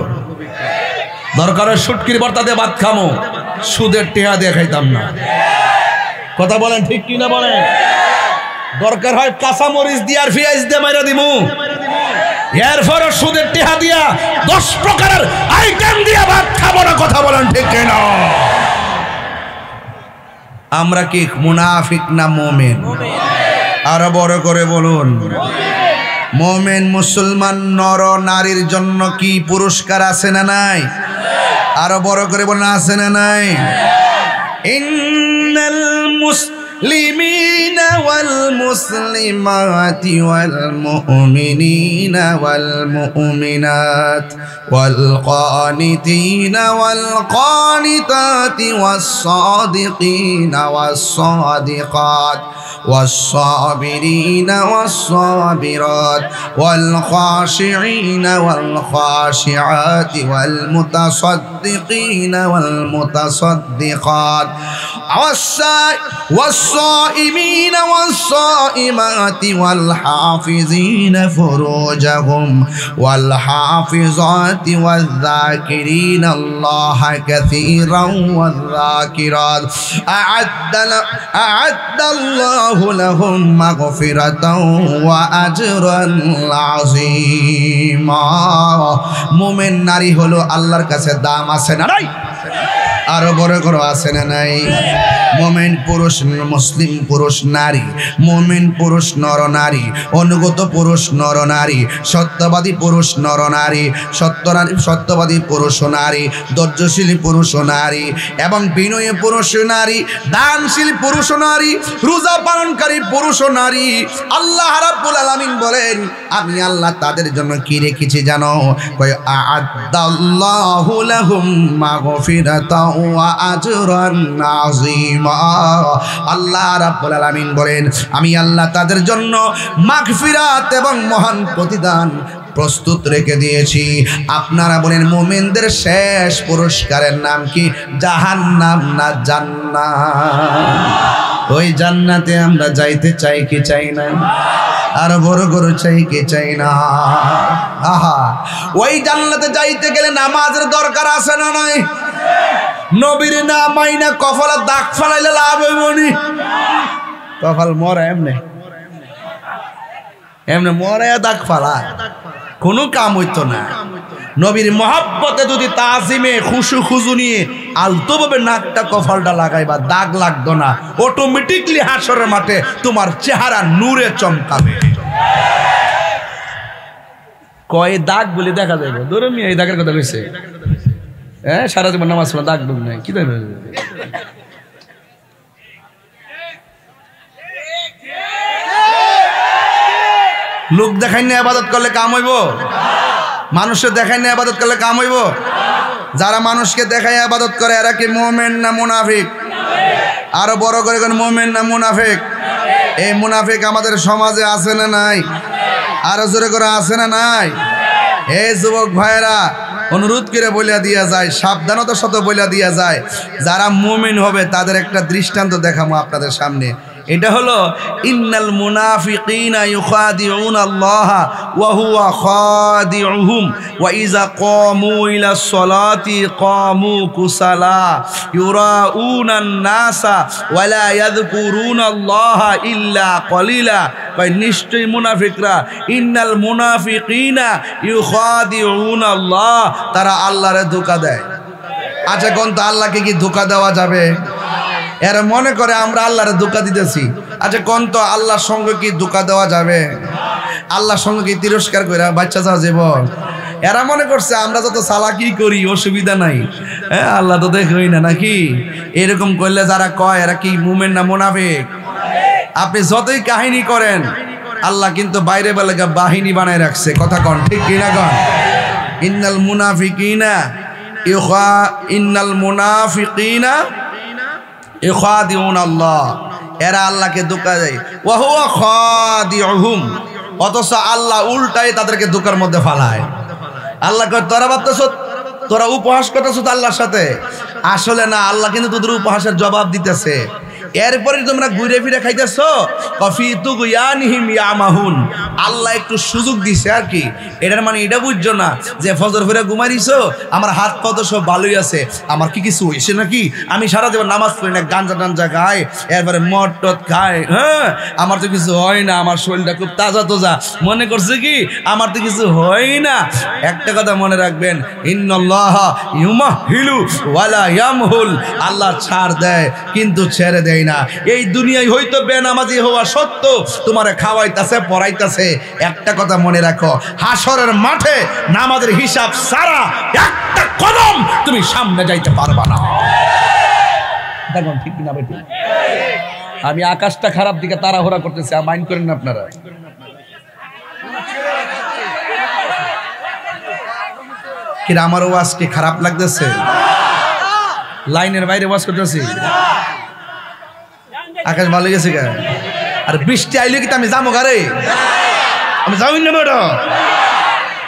দরকার হয় শুটকির ভর্তা দিয়ে ভাত খামো, সুদের টেহা দিয়ে খাইতাম না। কথা বলেন ঠিক কিনা বলেন? দরকার হয় কাঁচা মরিচ দিয়ে আর পেঁয়াজ দিয়ে মাইরা দিমু, এরপরে সুদের টেহা দিয়া 10 প্রকারের আইটেম দিয়া ভাত খাবো না। কথা বলেন ঠিক কিনা? আমরা কি মুনাফিক না মুমিন? আরো বড় করে বলুন। মুমিন মুসলমান নর নারীর জন্য কি পুরস্কার আছে না নাই? আরো বড় করে বলুন, আছে না নাই? ইন্নাল মুসলিমিনা ওয়াল মুসলিমাতি ওয়াল মুমিনিনা ওয়াল মুমিনাত ওয়াল কানিতিনা ওয়াল কানিতাতি ওয়াস সাদিকিনা ওয়াস সাদিকাত والصابرين والصابرات والخاشعين والخاشعات والمتصدقين والمتصدقات والصائمين والصائمات والحافظين فروجهم والحافظات والذاكرين الله كثيرا والذاكرات أعد الله لهم مغفرة وأجرا عظيما। মুমিন নারী হলো আল্লাহর কাছে দাম আছে না নাই? আরো বড় করে আছে না নাই? মুমিন পুরুষ মুসলিম পুরুষ নারী, মুমিন পুরুষ নর নারী, অনুগত পুরুষ নর নারী, সত্যবাদী পুরুষ নর নারী, সত্যবাদী পুরুষ নারী, ধৈর্যশীল পুরুষ নারী এবং বিনয়ী পুরুষ নারী, দানশীল পুরুষ নারী, রোজা পালনকারী পুরুষ নারী। আল্লাহ রাব্বুল আলামিন বলেন আমি আল্লাহ তাদের জন্য কি রেখেছি জানো? কয় আ'আদাল্লাহু লাহুম মাগফিরাতাও ওয়া আজরান আযীমা। আল্লাহ রাব্বুল আলামিন বলেন আমি আল্লাহ তাদের জন্য মাগফিরাত এবং মহান প্রতিদান প্রস্তুত রেখে দিয়েছি। আপনারা বলেন মুমিনদের শেষ পুরস্কারের নাম কি? জাহান্নাম না জান্নাত? ওই জান্নাতে আমরা যাইতে চাই কি চাই না? আর বড় করে চাই কি চাই না? আহা, ওই জান্নাতে যাইতে গেলে নামাজের দরকার আছে না নাই? নবীর না মাইনা কপালে দাগ ফালাইলে লাভ হইব নি? কপাল মরে এমনে এমনে মরে দাগ ফালায় কোনো কাম হইতো না। নবীর মহব্বতে যদি তাজিমে খুশু খুজু নিয়ে আলতোভাবে নাকটা কপালটা লাগাইবা দাগ লাগতো না, অটোমেটিকলি হাসরের মাঠে তোমার চেহারা নূরে চমকাবে। কয় দাগ বলে দেখা যাবে ধরে মিয়া এই দাগের কথা কইছে। হ্যাঁ, সারা জীবন নামাজ পড়া দাগ ডুব নাই কি দেখবে? লোক দেখাই না ইবাদত করলে কাম হইব? মানুষকে দেখাই না ইবাদত করলে কাম হইব? যারা মানুষকে দেখাই ইবাদত করে এরা কি মুমিন না মুনাফিক? আরো বড় করে কোন মুমিন না মুনাফিক? এই মুনাফিক আমাদের সমাজে আছে না নাই? আরো জোরে করে আছে না নাই? এই যুবক ভাইরা অনুরোধ করে বলিয়া দিয়া যায়, সাবধানতার সাথে বলিয়া দিয়া যায়, যারা মুমিন হবে তাদের একটা দৃষ্টান্ত দেখাবো আপনাদের সামনে। এটা হলো ইন্নাল মুনাফিকিনা ইউখাদিউনা আল্লাহ ওয়া হুয়া খাদিউহুম ওয়া ইযা ক্বামু ইলাস সালাতি ক্বামু কুসালা ইউরাউনান নাসা ওয়া লা ইয়াযকুরুনা আল্লাহ ইল্লা কলিলা। কয় নিশ্চয়ই মুনাফিকরা, ইন্নাল মুনাফিকিনা ইউখাদিউনা আল্লাহ, তারা আল্লাহরে ধোঁকা দেয়। আচ্ছা কোন তো আল্লাহকে কি ধোঁকা দেওয়া যাবে? এরা মনে করে আমরা আল্লাহরে ধোঁকা দিতেছি। আচ্ছা কোন তো আল্লাহর সঙ্গে কি ধোঁকা দেওয়া যাবে? আল্লাহর সঙ্গে কি তিরস্কার করে বাচ্চা চাওয়া যাব? এরা মনে করছে আমরা যত চালাকি করি অসুবিধা নাই, হ্যাঁ আল্লাহ তো দেখই না নাকি? এরকম করলে যারা কয় এরা কি মুমিন না মুনাফিক? আপনি যতই কাহিনী করেন আল্লাহ কিন্তু বাইরে বেলা বাহিনী বানায় রাখছে। কথা কন ঠিক কিনা কন? ইন্নাল মুনাফিকিনা ইউখাদিউনা আল্লাহ, এরা আল্লাহকে ধোঁকা দেয়। ওয়া হুয়া খাদিউহুম, অথচ আল্লাহ উল্টাই তাদেরকে ধোঁকার মধ্যে ফালায়। আল্লাহ কয় তোরা ভাবতেছ তোরা উপহাস করতেছ আল্লাহর সাথে, আসলে না, আল্লাহ কিন্তু তোদের উপহাসের জবাব দিতেছে। এরপরে তোমরা ঘুরে ফিরে খাইতেছ কফি তুগয়ানিহিম ইয়ামাহুন, আল্লাহ একটু সুযোগ দিছে আর কি। এটার মানে এটা বুঝছো না যে ফজর ফিরে ঘুমাইছো আমার হাত পা তো সব ভালোই আছে, আমার কি কিছু হয়েছে নাকি? আমি সারা জীবন নামাজ পড়ি না, গাঞ্জা টাঞ্জা খাই, এরপরে মদ টদ খাই, হ্যাঁ আমার তো কিছু হয় না, আমার শরীরটা খুব তাজা তোজা, মনে করছে কি আমার তো কিছু হয় না। একটা কথা মনে রাখবেন, ইন্নাল্লাহা ইউমাহিলু ওয়ালা ইয়ামহুল, আল্লাহ ছাড় দেয় কিন্তু ছেড়ে দেয় না। এই দুনিয়ায় হয়তো বেনামাজি হওয়া সত্য তোমারে খাওয়াইতাছে পড়াইতাছে, একটা কথা মনে রাখো, হাসরের মাঠে নামাজের হিসাব সারা একটা কদম তুমি সামনে যাইতে পারবা না। দেখুন ঠিক না বেটি? আমি আকাশটা খারাপ দিকে তাড়াহুড়া করতেছি, মাইন্ড করেন না আপনারা। কি আমার ওয়াজ কি খারাপ লাগতেছে? লাইনের বাইরে ওয়াজ করতেছি, আকাশ ভালো গেছে কে? আর বৃষ্টি আইলে কি আমি যাবো গারে? আমি যাবি না বেটা,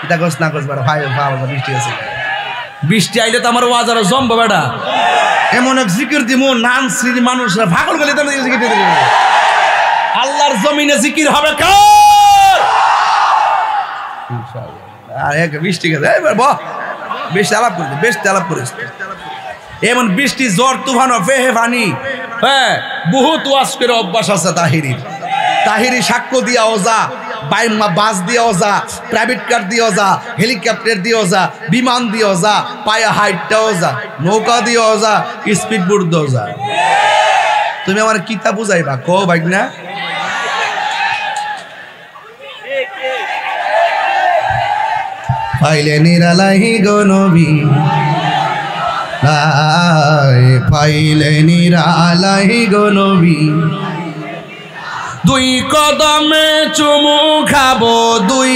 এটা কস না কস বেটা, ভাই বৃষ্টি আছে, বৃষ্টি আইলে তো আমার ওয়াজ আরো জমবো বেটা। এমন এক জিকির দিব নান শ্রী মানুষরা ভাগল গেলে জিকির দিবে। আল্লাহর জমিনে জিকির হবে কার? ইনশাআল্লাহ। আর এক বৃষ্টি গেছে, বাহ বৃষ্টি আলাপ করে, বৃষ্টি আলাপ করিস। এমন বৃষ্টি জ্বর তুফান ফেহে পানি, হ্যাঁ বহুত ওয়াজ করে অভ্যাস আছে তাহিরি সাক্ষ্য দিয়া ওজা, বাস দিয়েও যা, প্রাইভেট কার দিয়েও যা, হেলিকপ্টার দিয়েও যা, বিমান দিয়েও যা, পায়ে হাইটটাও যা, নৌকা দিয়েও যা, স্পিড বোট দিয়েও যা। তুমি আমার কিতা বুঝাইবা কো ভাই না পাইলে নিরালাহি গো নবী পাইলে নিরালাহি গো নবী দুই কদমে চুমু খাবো দুই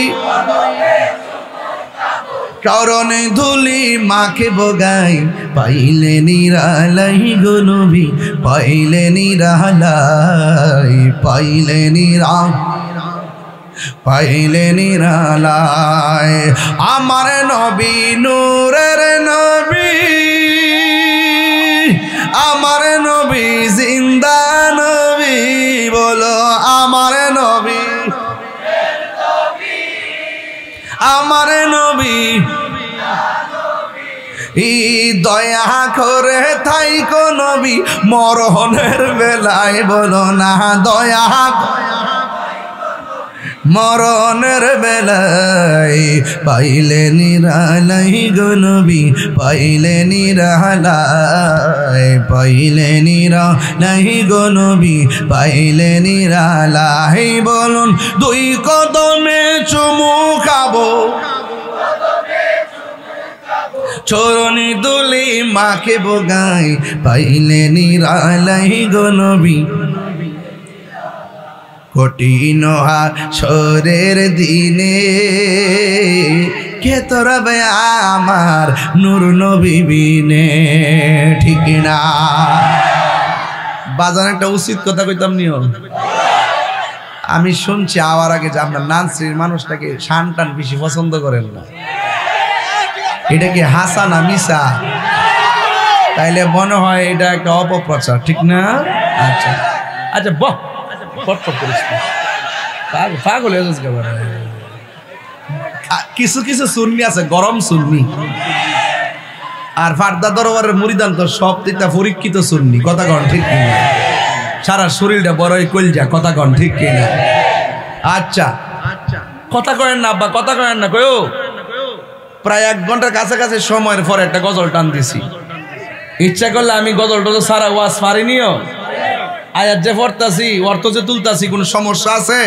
চরণে ধুলি মাকে বগাই পাইলে নিরালাই গো নবী পাইলে নিরালাই পাইলে নিরালাই আমার নবী নূরের নবী আমার নবী জিন্দা নবী বলো আমার নবী আমার নবী দয়া করে থাইকো নবী মরণের বেলায় বলো না দয়া মরণের বেলায় পাইলে নিরালাই গো নবী পাইলে নিরালাই গো নবী পাইলে নিরালাই বলুন দুই কদমে চুমু খাবো চরণে দুলি মাকে বগাই পাইলে নিরালাই গো নবী কঠিন হাসরের দিনে কে তোরাবে আমার নূর নবী বিনে ঠিক না বাজার একটা উচিত কথা কইতাম নিও আমি শুনছি আওয়ার আগে যে আপনার নানসির মানুষটাকে শান টান বেশি পছন্দ করেন না এটা কি হাসা না মিশা তাইলে মনে হয় এটা একটা অপপ্রচার ঠিক না আচ্ছা আচ্ছা বাহ কিছু কিছু সুন্নি আছে গরম সুন্নি আর ফারদা দরবারের মুরিদান তো সব তিনটা পরীক্ষিত সুন্নি কথা কন ঠিক কিনা সারা শরীরটা বড়ই কলজা কথা কন ঠিক কিনা আচ্ছা কথা কয়েন না আব্বা কথা কয়েন না কয়ো প্রায় 1 ঘন্টার কাছাকাছি সময়ের পর একটা গজল টান দিছি ইচ্ছা করলে আমি গজল টজল সারা ওয়াজ পারিনিও আয়াত যে পড়তাছি অর্থ যে তুলতাছি কোনো সমস্যা আছে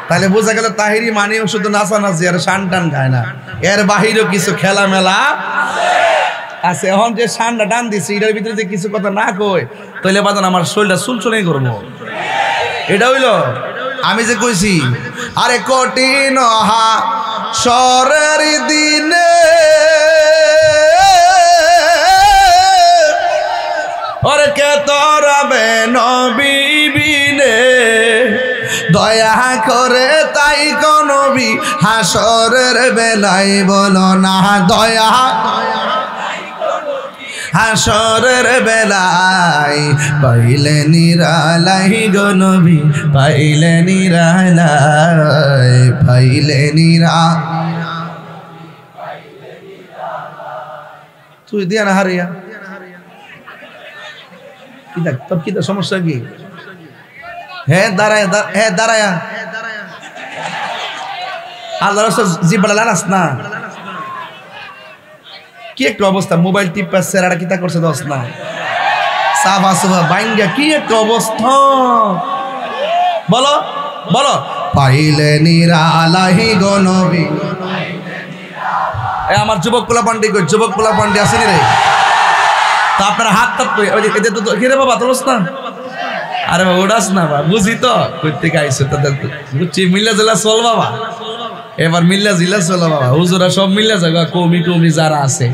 তাহলে বোঝা গেল তাহিরি মানেও শুধু নাচানাচি আর শান টান খায় না এর বাহিরেও কিছু খেলা মেলা আছে এখন যে শানটা টান দিছি এটার ভিতরে যে কিছু কথা না কই তাহলে বাদান আমার শরীরটা চুলচুলাই করবো এটা হইলো আমি যে কইছি আরে কঠিন হাসরের দিনে ওরে কে তোরাবে নবী বিনে দয়া করে তাই কো নবী হাসরের বেলায় বলো না দয়া হাসরের বেলায় পাইলে নিরালাই গো নবী পাইলে নিরালাই তুই দিয়া না হারিয়া তোর কি সমস্যা কি হ্যাঁ দাঁড়ায় আল্লাহ জিব্বাটা লাগাস না কি একটা অবস্থা মোবাইল টিপা সেরাটা কিতা করছে দোস না সাফা সুফা বাইঙ্গা কি একটা অবস্থা বলো বলো পাইলে নিরালাহি গো নবী এ আমার যুবক পোলা পান্ডি আসেনি রে তা আপনারা হাত তাপ এদের তো কি রে বাবা তোলস না আরে বাবা ওড়াস না বাবা বুঝি তো কই থেকে আইছে তাদের বুঝছি মিল্লা জেলা চল বাবা এবার মিল্লা জিলা চল বাবা হুজুরা সব মিল্লা জায়গা কমি টমি যারা আছে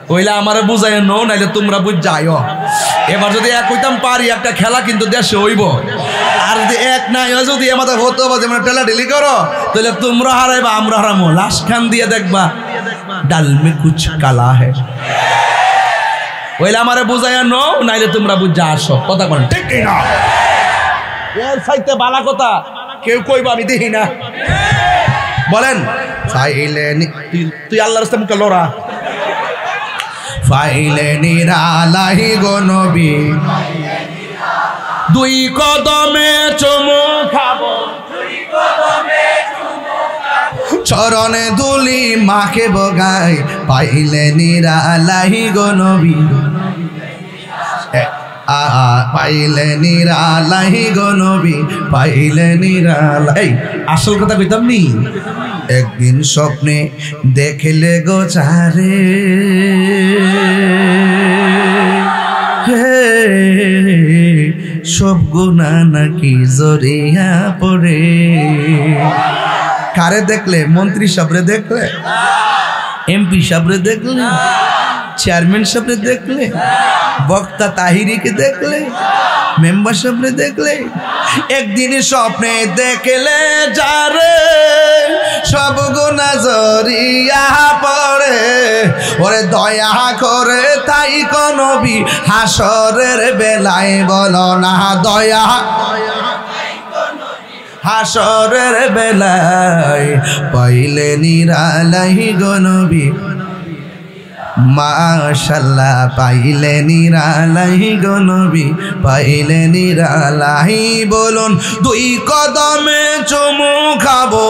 কইলে আমারে বুঝাই নো নাইলে তোমরা বুঝ যাইও এবার যদি এক হইতাম পারি একটা খেলা কিন্তু দেশে হইব আর যদি এক নাই যদি আমাদের হতো বা যেমন টেলা ঢিলি করো তাহলে তোমরা হারাইবা আমরা হারামো লাশ খান দিয়ে দেখবা ডাল মে কুছ কালা হে ওইলে আমারে বুঝাইয়া নো নাইলে তোমরা বুঝা আসো কথা বলেন ঠিক না এর সাইতে বালা কথা কেউ কইবা আমি দেখি না বলেন ফাইলে তুই আল্লাহর রাস্তায় মুখে লড়া ফাইলে নিরালাহি গো নবী দুই কদমে চুমু খাবো চরণে দুলি মাকে বগাই পাইলে নিরালাহি গো নবী পাইলে নিরালাই গো নবী পাইলে নিরালাই। আসল কথা কইতাম নি, একদিন স্বপ্নে দেখলে গো চারে সব গুণা নাকি জড়িয়া পড়ে। কারে দেখলে? মন্ত্রী সাহেবরে দেখলে, এমপি সাহেবরে দেখলে, চেয়ারম্যান সাহেবরে দেখলে, বক্তা তাহিরিকে দেখলে, মেম্বার সাহেবরে দেখলে। একদিন স্বপ্নে দেখলে যারে সব গুনাহ জড়িয়া পড়ে, ওরে দয়া করে তাই কো নবী হাসরের বেলায় বলো না দয়া হাসরের বেলায় পাইলে নিরালাই গো নবী মাশাআল্লাহ পাইলে নিরালাই গো নবী পাইলে নিরালাই। বলুন দুই কদমে চুমু খাবো,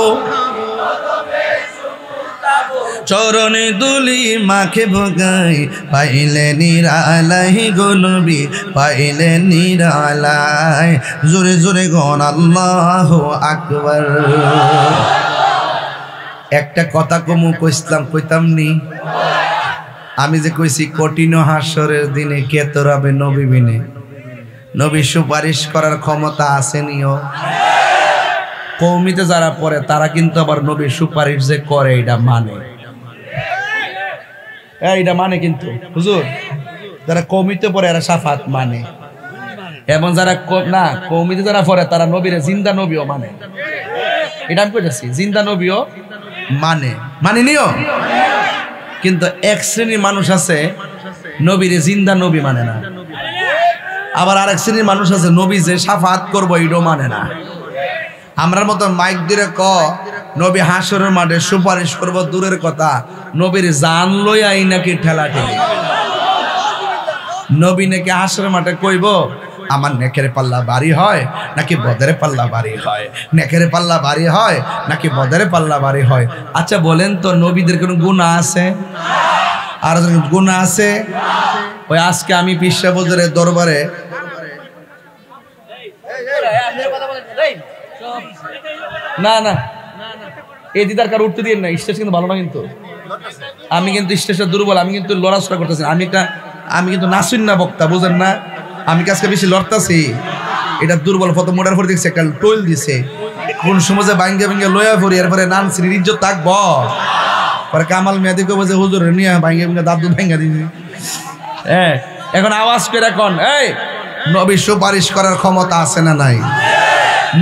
চরণে দুলি মাখে ভোগাই পাইলে নিরালাই গো নবী পাইলে নিরালাই। জোরে জোরে গণ আল্লাহু আকবার। একটা কথা কমু কইতাম নি, আমি যে কইছি কঠিন হাসরের দিনে কে তোরাবে নবী বিনে। নবী সুপারিশ করার ক্ষমতা আসেনিও। কওমিতে যারা পড়ে তারা কিন্তু আবার নবীর সুপারিশ যে করে এটা মানে, এইটা মানে কিন্তু হুজুর যারা কওমিতে পড়ে এরা শাফাত মানে, এবং যারা না কওমিতে যারা পড়ে তারা নবীরে জিন্দা নবীও মানে। এটা আমি কইতাছি জিন্দা নবীও মানে নিও। কিন্তু এক শ্রেণীর মানুষ আছে নবীরে জিন্দা নবী মানে না, আবার আরেক শ্রেণীর মানুষ আছে নবী যে শাফাত করবো এটাও মানে না। আমরার মতো মাইক দিয়ে নবী হাসরের মাঠে সুপারিশ করবো দূরের কথা, নবীর জান লইয়াই নাকি ঠেলা ঠেলি। নবী নাকি হাসরের মাঠে কইব আমার নেকের পাল্লা ভারী হয় নাকি বদের পাল্লা ভারী হয়, নেকের পাল্লা ভারী হয় নাকি বদের পাল্লা ভারী হয়। আচ্ছা বলেন তো নবীদের কোনো গুনাহ আছে? আর গুনাহ আছে? ওই আজকে আমি পীর সাহেব হুজুরের দরবারে না এই দিদার কার উঠতে দিয়ে না, স্টেজ কিন্তু ভালো না, কিন্তু আমি কিন্তু স্টেজটা দুর্বল, আমি কিন্তু লড়াচড়া করতেছি। আমি কিন্তু নাসুন না বক্তা, বুঝেন না, আমি আজকে বেশি লড়তাছি। এটা দুর্বল ফটো মোটার পরে দেখছি একটা টোল দিছে, কোন সময় ভাঙ্গে ভাঙ্গে লয়া পড়ি, এরপরে নাম শ্রীর ইজ্জত থাকব। পরে কামাল মেয়াদি কব যে হুজুর নিয়ে ভাঙ্গে ভাঙ্গে দাদু ভাঙ্গা দিছি। হ্যাঁ, এখন আওয়াজ করে কোন এই নবী সুপারিশ করার ক্ষমতা আছে না নাই?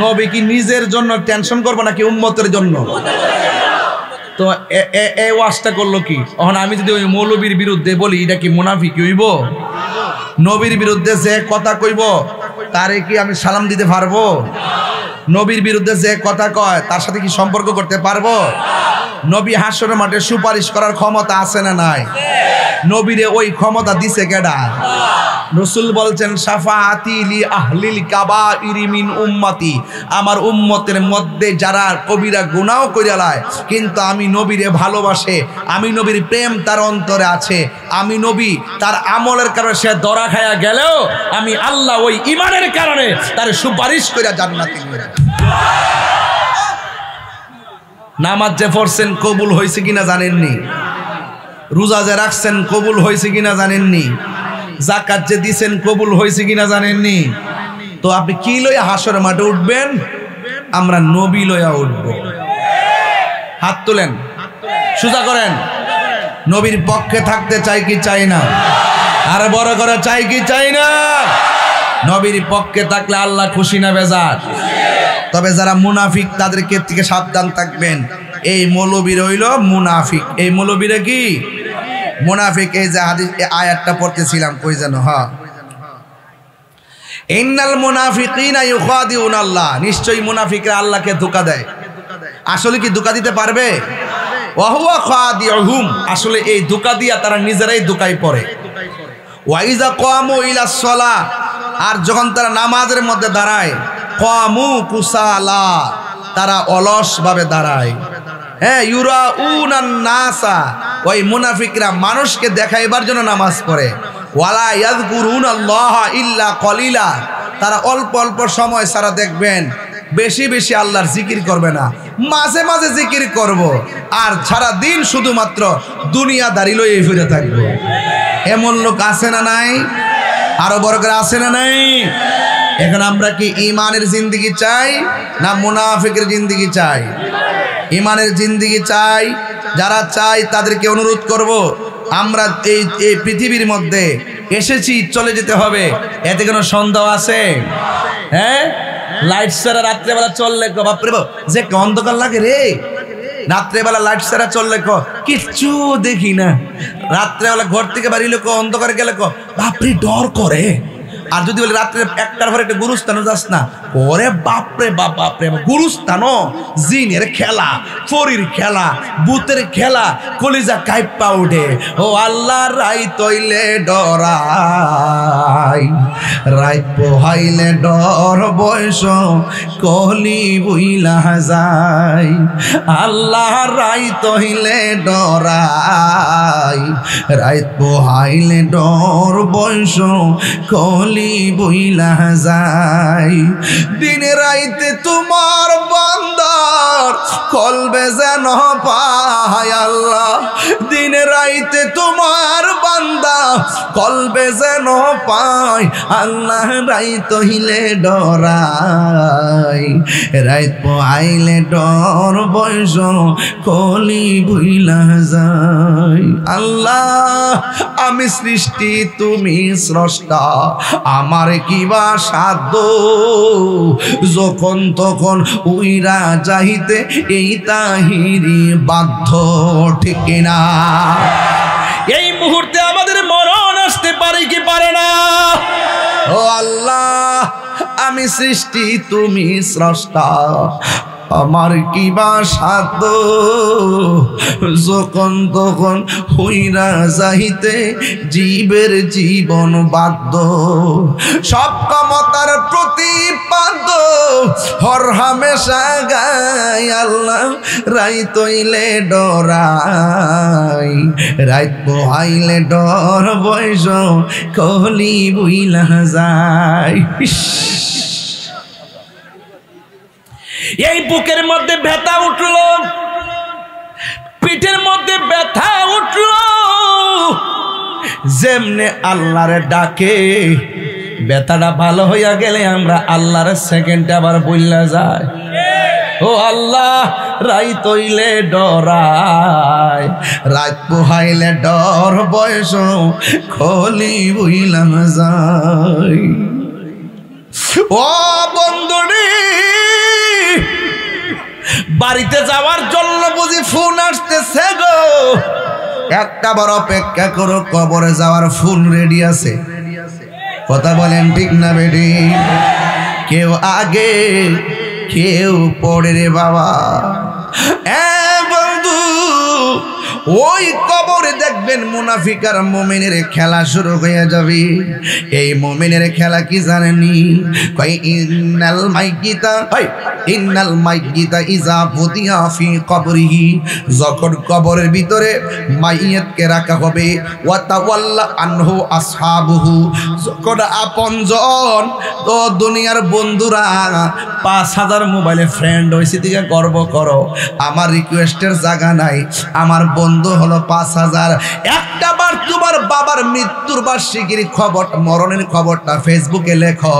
নবী কি নিজের জন্য টেনশন করবো নাকি উম্মতের জন্য? তো এই ওয়াজটা করলো কি? এখন আমি যদি ওই মৌলবীর বিরুদ্ধে বলি এটা কি মুনাফিক হইব? নবীর বিরুদ্ধে যে কথা কইব তারে কি আমি সালাম দিতে পারবো? নবীর বিরুদ্ধে যে কথা কয় তার সাথে কি সম্পর্ক করতে পারবো? নবী হাসরের মাঠে সুপারিশ করার ক্ষমতা আছে না নাই? নবীরে ওই ক্ষমতা দিছে কেডা? রাসূল বলছেন শাফাআতি লি আহলিল কাবাইরি মিন উম্মতি, আমার উম্মতের মধ্যে যারা কবিরা গুনাহ কইরা লায় কিন্তু আমি নবীরে ভালোবাসে, আমি নবীর প্রেম তার অন্তরে আছে, আমি নবী তার আমলের কারণে সে দরা খায়া গেলেও আমি আল্লাহ ওই ঈমানের কারণে তার সুপারিশ কইরা জান্নাতে নিয়ে যাব। নামাজ যে পড়ছেন কবুল হয়েছে কিনা জানেননি? রোজা যে রাখছেন কবুল হয়েছে কিনা জানেননি? যাকাত যে দিছেন কবুল হয়েছে কিনা জানেননি? তো আপনি কি লইয়া হাসরের মাঠে উঠবেন? আমরা নবী লইয়া উঠব। হাত তুলেন, সোজা করেন। নবীর পক্ষে থাকতে চাই কি চাই না? আর বড় করে চাই কি চাই না? নবীর পক্ষে থাকলে আল্লাহ খুশি না বেজার? তবে যারা মুনাফিক তাদেরকে থেকে সাবধান থাকবেন। এই মৌলবীর হইল মুনাফিক। এই মৌলবীরা কি মুনাফিক? এই যে হাদিস আয়াতটা পড়তেছিলাম কই জানো? হ্যাঁ, ইন্নাল মুনাফিকিনা ইউখাদিউনা আল্লাহ, নিশ্চয়ই মুনাফিকরা আল্লাহকে ধোঁকা দেয়। আসলে কি ধোঁকা দিতে পারবে? ওয়া হুয়া খাদিউহুম, আসলে এই ধোঁকা দিয়া তারা নিজেরাই ধোঁকায় পড়ে। ওয়া ইযা কামু ইলাস সালাহ, আর যখন তারা নামাজের মধ্যে দাঁড়ায়, কামু কুসালা, তারা অলস ভাবে দাঁড়ায়। হ্যাঁ, ইউরাউনান নাসা, ওই মুনাফিকরা মানুষকে দেখাইবার জন্য নামাজ পড়ে। ওয়ালা ইয়াযকুরুনাল্লাহা ইল্লা কলিলা, তারা অল্প অল্প সময় সারা দেখবেন বেশি বেশি আল্লাহর জিকির করবে না, মাঝে মাঝে জিকির করব, আর সারা দিন শুধুমাত্র দুনিয়াদারি লইয়ে ফিরে থাকবো। এমন লোক আছে না নাই? আরো বড় করে আছে না নাই? এখন আমরা কি ইমানের জিন্দেগি চাই না মুনাফিকের জিন্দেগি চাই? ইমানের জিন্দেগি চাই। যারা চাই তাদেরকে অনুরোধ করব, আমরা এই পৃথিবীর মধ্যে এসেছি, চলে যেতে হবে, এতে কোনো সন্দেহ আছে? হ্যাঁ, লাইট ছাড়া রাত্রেবেলা চললে বাপরে বাপ যে অন্ধকার লাগে রে, রাত্রেবেলা লাইট ছাড়া চললে কিচ্ছু দেখি না, রাত্রেবেলা ঘর থেকে বাড়িলে অন্ধকারে গেলে বাপরে ডর করে। আর যদি বলি রাত্রে 1টার পরে একটা গুরুস্থানও যাস না, ওরে বাপরে বাপ, বাপরে গুরুস্থানও জিনের খেলা, ফরির খেলা, ভূতের খেলা, কলিজা কাইপা উঠে। ও আল্লাহ রাই তৈলে ডরাই, রাইত পোহাইলে ডর বয়স কলি বুইলা যায়। আল্লাহ রাই তৈলে ডরাই, রাইত পোহাইলে ডর বয়স কলি বইলা যায়। দিন রাইতে তোমার বান্দার কলবে যেন পায় আল্লাহ, দিন রাইতে তোমার বান্দা কলবে যেন পায় আল্লাহ। রাইত হইলে ডরাই, রাইত পাইলে ডর বয়স কলি বইলা যায়। আল্লাহ আমি সৃষ্টি তুমি স্রষ্টা, আমার কিবা সাধ্য, যখন তখন উইরা যাইতে এই তাহিরি বাধ্য, ঠিক কিনা? এই মুহূর্তে আমাদের মরণ আসতে পারে কি পারে না? ও আল্লাহ আমি সৃষ্টি তুমি স্রষ্টা, আমার কিবা সাধ্য, যখন তখন হইরা যাইতে জীবের জীবন বাধ্য। সব ক্ষমতার প্রতিপাদ্য হর হামেশা গায় আল্লাহ। রাইত হইলে ডরাই, রাইত পোহাইলে ডর বয়স কলি বুইলা যায়। এই বুকের মধ্যে ব্যথা উঠলো, পিঠের মধ্যে ব্যথা উঠলো, যেমনে আল্লাহরে ডাকে ব্যথাটা ভালো হইয়া গেলে আমরা আল্লাহর সেকেন্ডে আবার বইলা যায়। ও আল্লাহ রাইত হইলে ডরাই, রাত পোহাইলে ডর বয়স খলি বইলা যায়। ও বন্ধুরে, বাড়িতে যাওয়ার জন্য বুঝি ফোন আসতেছে গো, একটা বড় অপেক্ষা করো, কবরে যাওয়ার ফোন রেডি আছে। কথা বলেন ঠিক না বেডি? কেউ আগে কেউ পড়ে রে বাবা। বন্ধু ওই কবরে দেখবেন মুনাফিক আর মুমিনের খেলা শুরু হয়ে যাবে। এই মুমিনের খেলা কি জানেনি? কই ইন্নাল মাইয়িতা ইযা ফুতিহা ফি কবরিহি, যখন কবরের ভিতরে মাইয়াতকে রাখা হবে, ওয়া তাওয়াল্লা আনহু আসহাবুহু, যখন আপনজন তো দুনিয়ার বন্ধুরা 5000 মোবাইলে ফ্রেন্ড হইছে দিকে গর্ব করো, আমার রিকোয়েস্টের জায়গা নাই, আমার বন্ধু হলো 5000। একটা বার তোমার বাবার মৃত্যুর বার্ষিকীর খবর, মরণের খবরটা ফেসবুকে লেখো,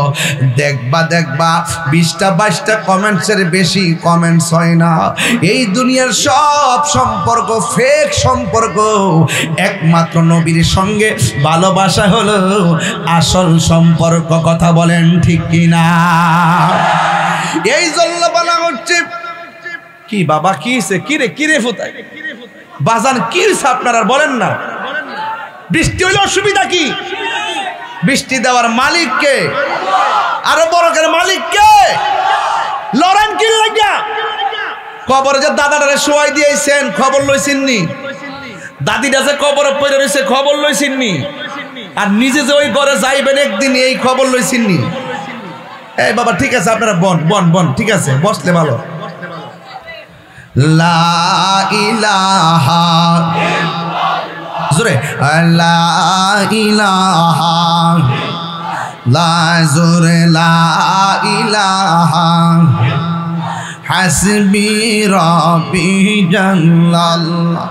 দেখবা 20টা 22টা কমেন্টসের বেশি কমেন্টস হয় না। এই দুনিয়ার সব সম্পর্ক ফেক সম্পর্ক, একমাত্র নবীর সঙ্গে ভালোবাসা হলো আসল সম্পর্ক। কথা বলেন ঠিক কিনা? এই জন্য বলা হচ্ছে কি বাবা কি কিরে ফোটায় বাজান কি আপনারা বলেন না? বৃষ্টি হইলে অসুবিধা কি? বৃষ্টি দেওয়ার মালিক কে? আরো বড় করে মালিক কে? লড়েন কি লাগিয়া? কবরে যে দাদাটারে শোয়াই দিয়েছেন খবর লইছেননি? দাদিটা যে কবরে পড়ে রয়েছে খবর লইছেননি? আর নিজে যে ওই ঘরে যাইবেন একদিন এই খবর লইছেননি? এই বাবা ঠিক আছে আপনারা বন ঠিক আছে, বসলে ভালো। লা ইলাহা জোরে লা ইলাহা লা জোরে লা ইলাহা হাসবি রব্বি জাল্লাল্লাহ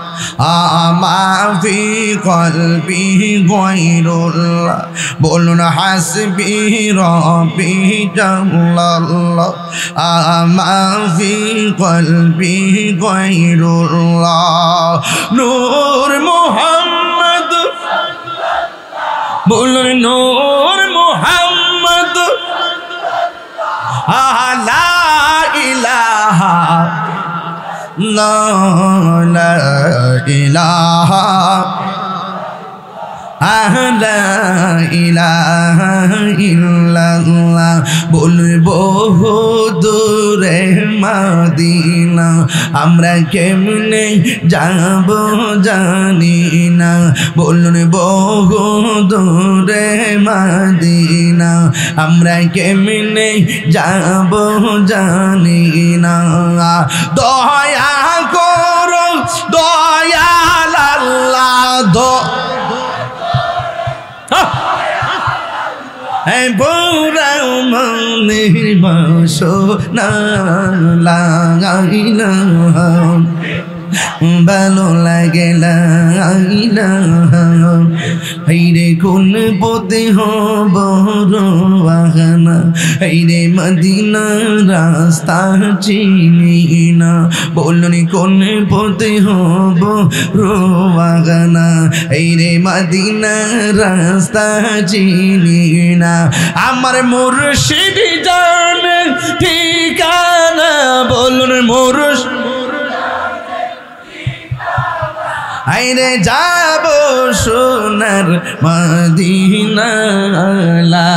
আমা ফি কলবি গায়রুল্লাহ বলুন হাসবি রব্বি জাল্লাল্লাহ আমা ফি কলবি গায়রুল্লাহ নূর মুহাম্মদ বলুন নূর মুহাম্মদ লা ইলাহা লা ইলাহা লা ইলাহা ইল্লাল্লাহ বলবো দূরে মদিনা আমরা কেমনে যাব জানি না বলুন বহু দূরে মদিনা আমরা কেমনে যাব জানি না দয়া করো দয়াল আল্লাহ বুড়াও মনের বাসনা লাগাইলা ভালো লাগে হাইরে কোন পথে হব রওয়ানা হাইরে মদিনা রাস্তা চিনি না বলুন কোন পথে হব রওয়ানা হাইরে মদিনা রাস্তা চিনি না আমার মুর্শিদ জানে ঠিকানা বলুন মুর্শিদ আইরে যাব সোনার মদিনা লা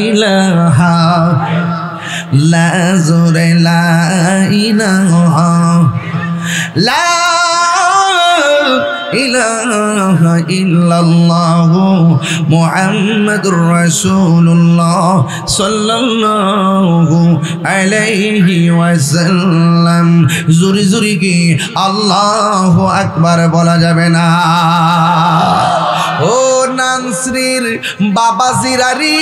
ইলাহা লা জোরে লা ইলাহা লা ইলাহা ইল্লাল্লাহ মুহাম্মাদুর রাসূলুল্লাহ সাল্লাল্লাহু আলাইহি ওয়াসাল্লাম জোরে জোরে কি আল্লাহু আকবার বলা যাবে না ও নানশ্রীর বাবা জিরারি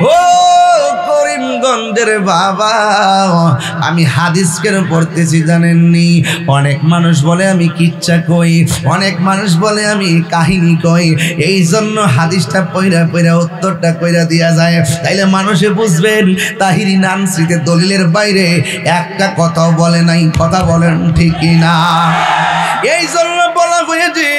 ও করিমগঞ্জের বাবা আমি হাদিস কেন পড়তেছি জানেননি অনেক মানুষ বলে আমি কিচ্ছা কই অনেক মানুষ বলে আমি কাহিনী কই এই জন্য হাদিসটা পইরা পইরা উত্তরটা কইরা দিয়া যায় তাইলে মানুষে বুঝবেন তাহিরি নানশ্রীতে দলিলের বাইরে একটা কথাও বলে নাই কথা বলেন ঠিক না এই জন্য বলা হয়েছে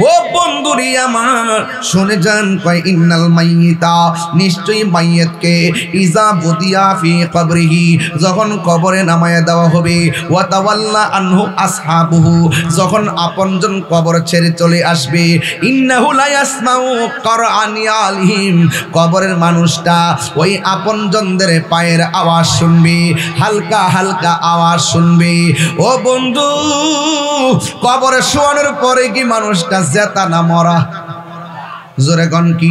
ও বন্ধুরি আমার শুনে যান কয় ইন্নাল মাইয়িতা নিশ্চয়ই মাইয়িতকে ইজা বুদিয়া ফি কবরিহি যখন কবরে নামায়া দেওয়া হবে ওয়া তাওয়াল্লা আনহু আসহাবুহু যখন আপনজন কবর ছেড়ে চলে আসবে ইন্নাহু লা ইয়াসমাউ করআনিয়ালহিম কবরের মানুষটা ওই আপনজনদের পায়ের আওয়াজ শুনবে হালকা হালকা আওয়াজ শুনবে ও বন্ধু কবরে শোয়ানোর পরে কি মানুষটা জেতা না মরা জোরে কোন কি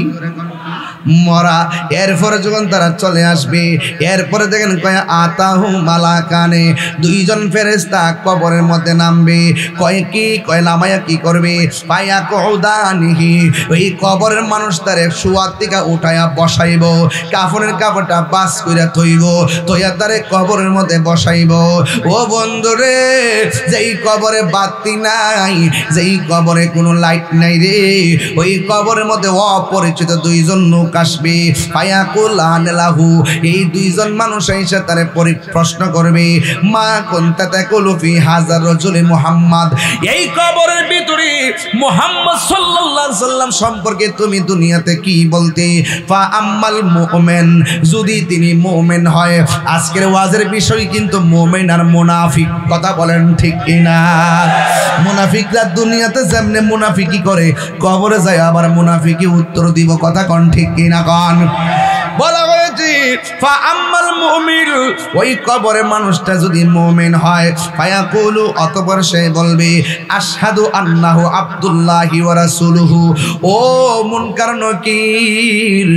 মরা এরপরে যখন তারা চলে আসবে এরপরে দেখেন কয় আতাহু মালাকানে দুইজন ফেরেশতা কবরের মধ্যে নামবে কয় কি কয় নামায়া কি করবে পায়া কউদানিহি ওই কবরের মানুষ তারে শুয়ার থেকে উঠায়া বসাইব কাফনের কাপড়টা বাস কইরা থইব থইয়া তারে কবরের মধ্যে বসাইব ও বন্ধুরে যেই কবরে বাতি নাই যেই কবরে কোনো লাইট নাই রে ওই কবরের মধ্যে অপরিচিত দুইজন লোক আসবে ফায়াকুল আনলাহু এই দুইজন মানুষ এসে তারে প্রশ্ন করবে মা কুনতা তাকুলু ফি হাযার রাজুল মুহাম্মদ এই কবরের ভিতরে মুহাম্মদ সাল্লাল্লাহু আলাইহি সাল্লাম সম্পর্কে তুমি দুনিয়াতে কি বলতে ফা আম্মাল মুমিন যদি তিনি মুমিন হয় আজকের ওয়াজের বিষয় কিন্তু মুমিন আর মুনাফিক কথা বলেন ঠিক কিনা মুনাফিকরা দুনিয়াতে যেমনে মুনাফিকি করে কবরে যায় আবার মুনাফিকি উত্তর দিব কথা কোন ঠিক কিনা কোন বলা হয়েছে বলছি ফা আম্মাল মুমিন, ওই কবরে মানুষটা যদি মুমিন হয়, ফায়াকুলু, অতঃপর সে বলবে আশহাদু আন্নাহু আব্দুল্লাহি ওয়া রাসূলুহু। ও মুনকার নকির,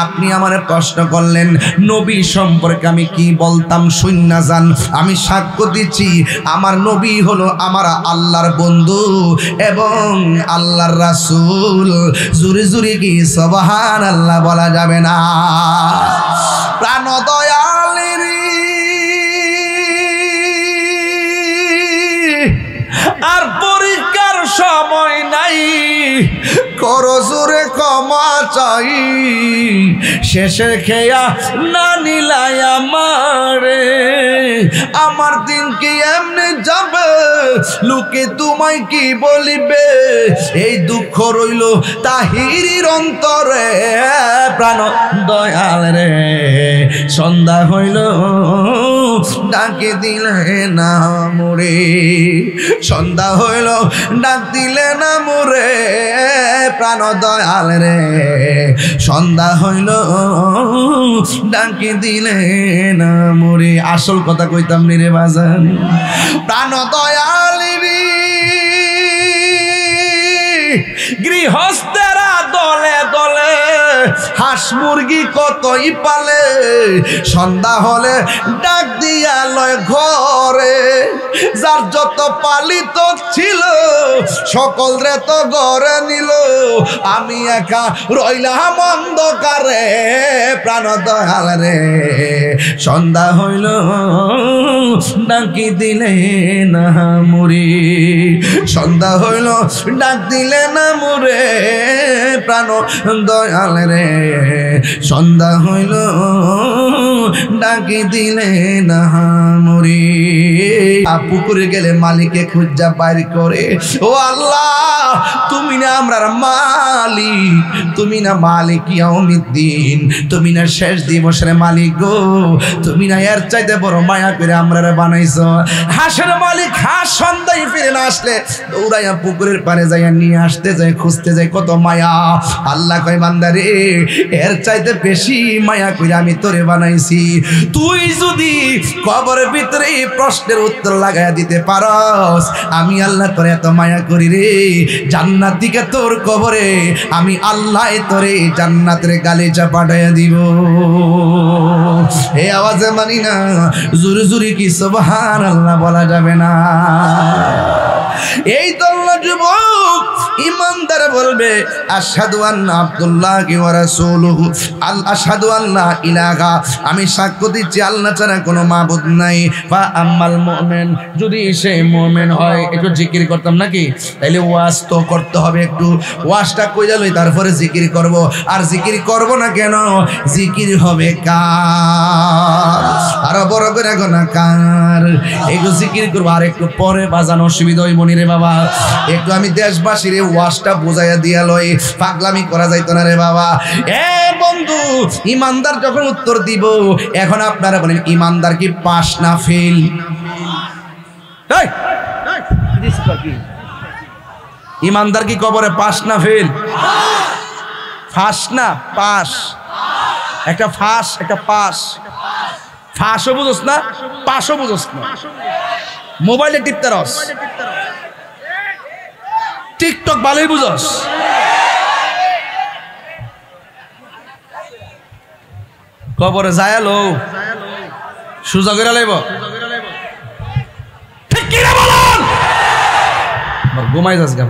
আপনি আমারে প্রশ্ন করলেন নবী সম্পর্কে আমি কি বলতাম, শুননা যান। আমি সাক্ষ্য দিচ্ছি আমার নবী হলো আমার আল্লাহর বন্ধু এবং আল্লাহর রাসূল। জুরি জুরি কি সুবহানাল্লাহ বলা যাবে না? প্রাণ দয়ালের আর পরীক্ষার সময় নাই, করো জোরে ক্ষমা চাই, শেষের খেয়া না নিলাই আমারে, আমার দিন কি এমনি যাবে, লোকে তোমায় কি বলিবে, এই দুঃখ রইল তাহিরির অন্তরে। প্রাণ দয়াল রে, সন্ধ্যা হইল ডাকে দিলে না মোরে, সন্ধ্যা হইল ডাক দিলে না মোরে, প্রাণ দয়াল রে, সন্ধ্যা হইল ডাকে দিলে না মোরে। আসল কথা কইতাম নি রে বাজান, প্রাণ দয়াল রে, গৃহস্থেরা দলে দলে হাঁস মুরগি কতই পালে, সন্ধ্যা হলে ডাক দিয়া লয় ঘরে, যার যত পালিত ছিল সকল রে তো ঘরে নিল, আমি একা রইলাম অন্ধকারে। প্রাণ দয়াল রে, সন্ধ্যা হইল ডাকি দিলে না মুরি, সন্ধ্যা হইল ডাক দিলে না মুরে, প্রাণ দয়াল রে, সন্ধ্যা হইল ডাকি দিলে না মুরি। পুকুরে গেলে মালিকে খুঁজা বাইর করে, ও আল্লাহ তুমি না আমরার মালিক, তুমি না মালিক ইয়াউমিদ্দিন, তুমি না শেষ দিবসের মালিক গো, তুমি না এর চাইতে বড় মায়া করে আমরারে বানাইছো। হাঁসের মালিক হাঁস সন্ধ্যায় ফিরে না আসলে দৌড়াইয়া পুকুরের পারে যাইয়া নিয়ে আসতে যায়, খুঁজতে যায়, কত মায়া। আল্লাহ কয় বান্দারে, এর চাইতে বেশি মায়া করে আমি তোরে বানাইছি, তুই যদি কবরের ভিতরে প্রশ্নের উত্তর লাগাইয়া দিতে পারস, আমি আল্লাহ তোরে এত মায়া করি রে, জান্নাত দিকে তোর কবরে আমি আল্লাহ তোরে জান্নাতের গালিচা পাঠাইয়া দিব। এই আওয়াজে মানি না, জোরে জোরে কি সুবহানাল্লাহ বলা যাবে না? এই তো যুবক ইমানদার বলবে আশহাদু আন্না আব্দুল্লাহি ওয়া রাসূলুহু, আশহাদু আল্লা ইলাহা, আমি সাক্ষ্য দিচ্ছি আল্লাহ ছাড়া কোনো মাবুদ নাই। বা আম্মাল মুমিন, যদি সে মুমিন হয়, একটু জিকির করতাম নাকি? তাইলে ওয়াজ তো করতে হবে, একটু ওয়াজটা কইরা লই তারপরে জিকির করব। আর জিকির করব না কেন? জিকির হবে কার? আরো বড় করে গোনা কার? একটু জিকির করব, আর একটু পরে বাজানো অসুবিধা হইব নি রে বাবা। একটু আমি দেশবাসীর ওয়াজটা বুঝাইয়া দিয়া লই, পাগলামি করা যাইতো না রে বাবা। এ বন্ধু, ইমানদার যখন উত্তর দিব, এখন আপনারা বলেন ইমানদার কি পাস না ফেল? ইমানদার কি কবরে পাস না ফেল? ফাঁস না পাস, একটা ফাঁস একটা পাস। ফাঁসও বুঝোস না, পাশও বুঝোস না, মোবাইলে টিপতে রস, টিকটক ভালোই বুঝোস, কবরে যায় লো সুজা করে লাইব, ঠিক কি না বলুন? ঘুমাই যাস গা।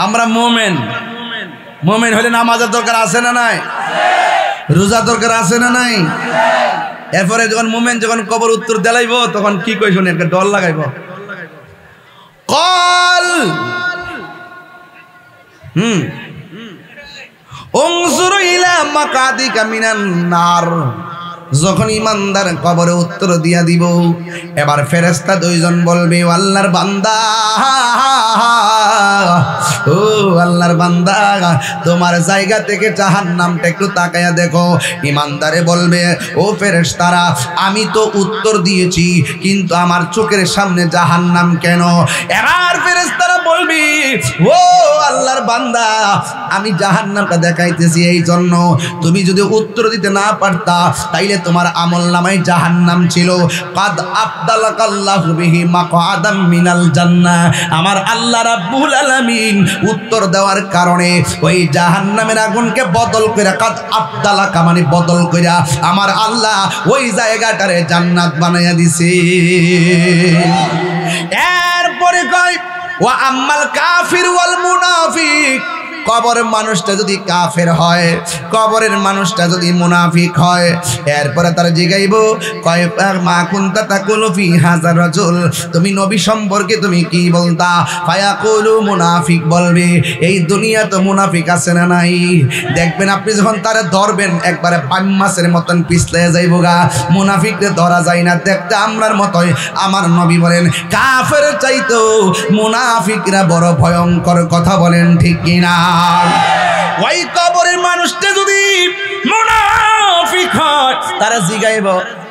আমরা মোমেন, মোমেন হলে নামাজের দরকার আছে না নাই? রোজার দরকার আছে না নাই? এরপরে যখন মোমেন যখন কবর উত্তর দেলাইব, তখন কি কই শুনে একটা ডর লাগাইব, কল উনজুর ইলা মাকাদিকা মিনান নার। যখন ইমানদার কবরে উত্তর দিয়া দিব, এবার ফেরেশতা দুইজন বলবে, ও আল্লাহর বান্দা, ও আল্লাহর বান্দা, তোমার জায়গা থেকে জাহান্নামটা একটু তাকায়া দেখো। ইমানদারে বলবে, ও ফেরেশতারা, আমি তো উত্তর দিয়েছি, কিন্তু আমার চোখের সামনে জাহান্নাম কেন? এবার ফেরেশতারা বলবে, বলবি, ও আল্লাহর বান্দা, আমি জাহান্নামটা দেখাইতেছি এই জন্য, তুমি যদি উত্তর দিতে না পারতা তাইলে তোমার আমলনামায় জাহান্নাম ছিল। কাদ আবদালাকাল্লাহু বিহি মাকআদাম মিনাল জান্নাহ। আমার আল্লাহ রাব্বুল আলামিন উত্তর দেওয়ার কারণে ওই জাহান্নামের আগুনকে বদল কইরা, কাদ আবদালাকা মানে বদল কইরা, আমার আল্লাহ ওই জায়গাটারে জান্নাত বানাইয়া দিছে। এরপরে কয় ওয়া আম্মাল কাফির ওয়াল মুনাফিক, কবরের মানুষটা যদি কাফের হয়, কবরের মানুষটা যদি মুনাফিক হয়, এরপরে তার জিগাইব কয় মা কুনতা তাকুলু ফি হাযার রাজুল, তুমি নবী সম্পর্কে তুমি কি বলতা? ফায়াকুলু, মুনাফিক বলবে এই দুনিয়া তো মুনাফিক আছে না নাই? দেখবেন আপনি যখন তারে ধরবেন একবারে পাম মাছের মতন পিছলে যাইব গা, মুনাফিককে ধরা যায় না, দেখতে আমরার মতোই। আমার নবী বলেন কাফের চাইতো মুনাফিকরা বড় ভয়ঙ্কর। কথা বলেন ঠিক কিনা? ওই কবরের মানুষটা যদি মুনাফিক হয়, তারা জিগাইব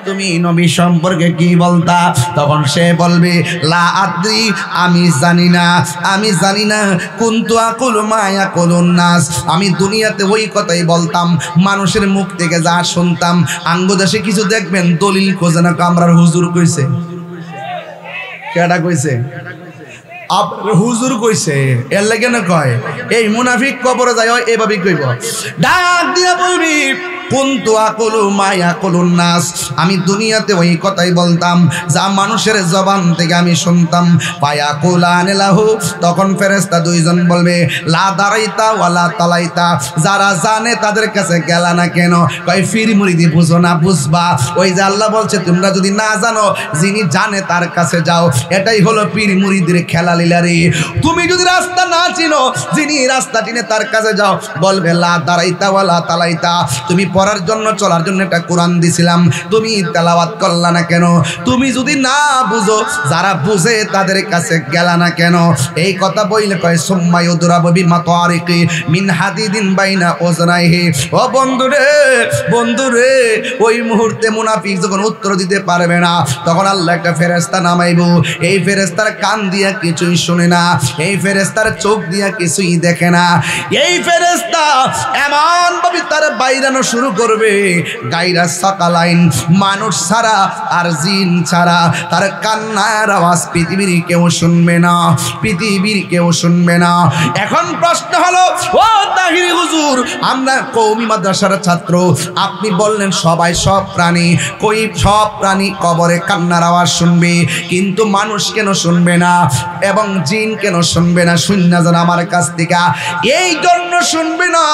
তুমি নবী সম্পর্কে কি বলতা? তখন সে বলবে লা আদ্রি, আমি জানি না, আমি জানি না। কুনতু আকুলু মা ইয়াকুলুন নাস, আমি দুনিয়াতে ওই কথাই বলতাম, মানুষের মুখ থেকে যা শুনতাম। আঙ্গুদেশে কিছু দেখবেন দলিল খোঁজে না, কামরার হুজুর কইছে। কেডা কইছে? আপনার হুজুর কইছে। এর লাগে না কয় এই মুনাফিক কবরে যায় এভাবে কইব, ডাক দিয়া বলবি কুনতু আকুলু মা ইয়াকুলুন নাস, আমি দুনিয়াতে ওই কথাই বলতাম যা মানুষের জবান থেকে আমি শুনতাম। ফায়াকুলানে লাহু, তখন ফেরেশতা দুইজন বলবে লা দারাইতা ওয়ালা তালাইতা, যারা জানে তাদের কাছে গেলা না কেন? কয় ফির মুরিদি বুঝো না, বুঝবা। ওই যে আল্লাহ বলছে তোমরা যদি না জানো, যিনি জানে তার কাছে যাও। এটাই হলো পীর মুরিদের খেলা লীলা রে। তুমি যদি রাস্তা না চিনো, যিনি রাস্তা চিনে তার কাছে যাও। বলবে লা দারাইতা ওয়ালা তালাইতা, তুমি পড়ার জন্য চলার জন্য একটা কোরআন দিছিলাম, তুমি তেলাওয়াত করলা না কেন? তুমি যদি না বুঝো, যারা বুঝে তাদের কাছে গেলা না কেন? এই কথা বইলে কয় সুম্মা ইউদরাবু বিমাতারিকি মিন হাদিদিন বাইনা উজনাইহি। ও বন্ধুরে, বন্ধুরে, ওই মুহূর্তে মুনাফিক যখন উত্তর দিতে পারবে না, তখন আল্লাহ একটা ফেরেশতা নামাইবো। এই ফেরেশতার কান দিয়া কিছুই শুনে না, এই ফেরেশতার চোখ দিয়া কিছুই দেখে না। এই ফেরেশতা এমন ভাবে তার বাইরানো শুরু করবে, গায়রা সাকালাইন, মানুষ ছাড়া আর জিন ছাড়া তার কান্নার আওয়াজ পৃথিবীর কেউ শুনবে না, পৃথিবীর কেউ শুনবে না। এখন প্রশ্ন হলো, ও তাহির হুজুর, আমরা কওমি মাদ্রাসার ছাত্র, আপনি বললেন সবাই, সব প্রাণী, কই সব প্রাণী কবরে কান্নার আওয়াজ শুনবে, কিন্তু মানুষ কেন শুনবে না এবং জিন কেন শুনবে না? শূন্য যেন আমার কাছ থেকে এই জন্য শুনবে না,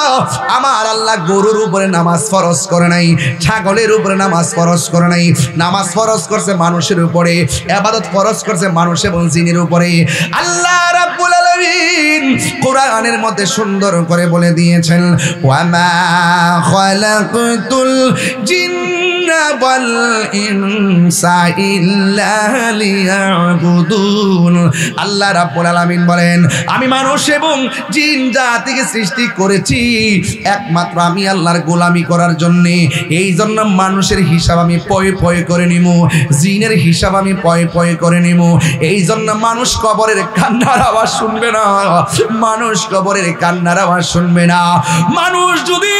আমার আল্লাহ গরুর উপরে নামাজ ফরজ করে নাই, ছাগলের উপরে নামাজ ফরজ করে নাই। নামাজ ফরজ করছে মানুষের উপরে, ইবাদত ফরজ করছে মানুষ এবং জিনের উপরে। আল্লাহ রাব্বুল আলামিন কোরআনের মধ্যে সুন্দর করে বলে দিয়েছেন ওয়া মা খালাকতুল জিন্না ওয়াল ইনসা ইল্লা লিয়াবুদুন। আল্লাহ রাব্বুল আলামিন বলেন আমি মানুষ এবং জিন জাতিকে সৃষ্টি করেছি একমাত্র আমি আল্লাহর গোলামি করার জন্য। এই জন্য মানুষের হিসাব আমি পয় পয় করে নিব, জিনের হিসাব আমি পয় পয় করে নিব। এই জন্য মানুষ কবরের কান্নার আওয়াজ শুনবে না, মানুষ কবরের কান্নার আওয়াজ শুনবে না। মানুষ যদি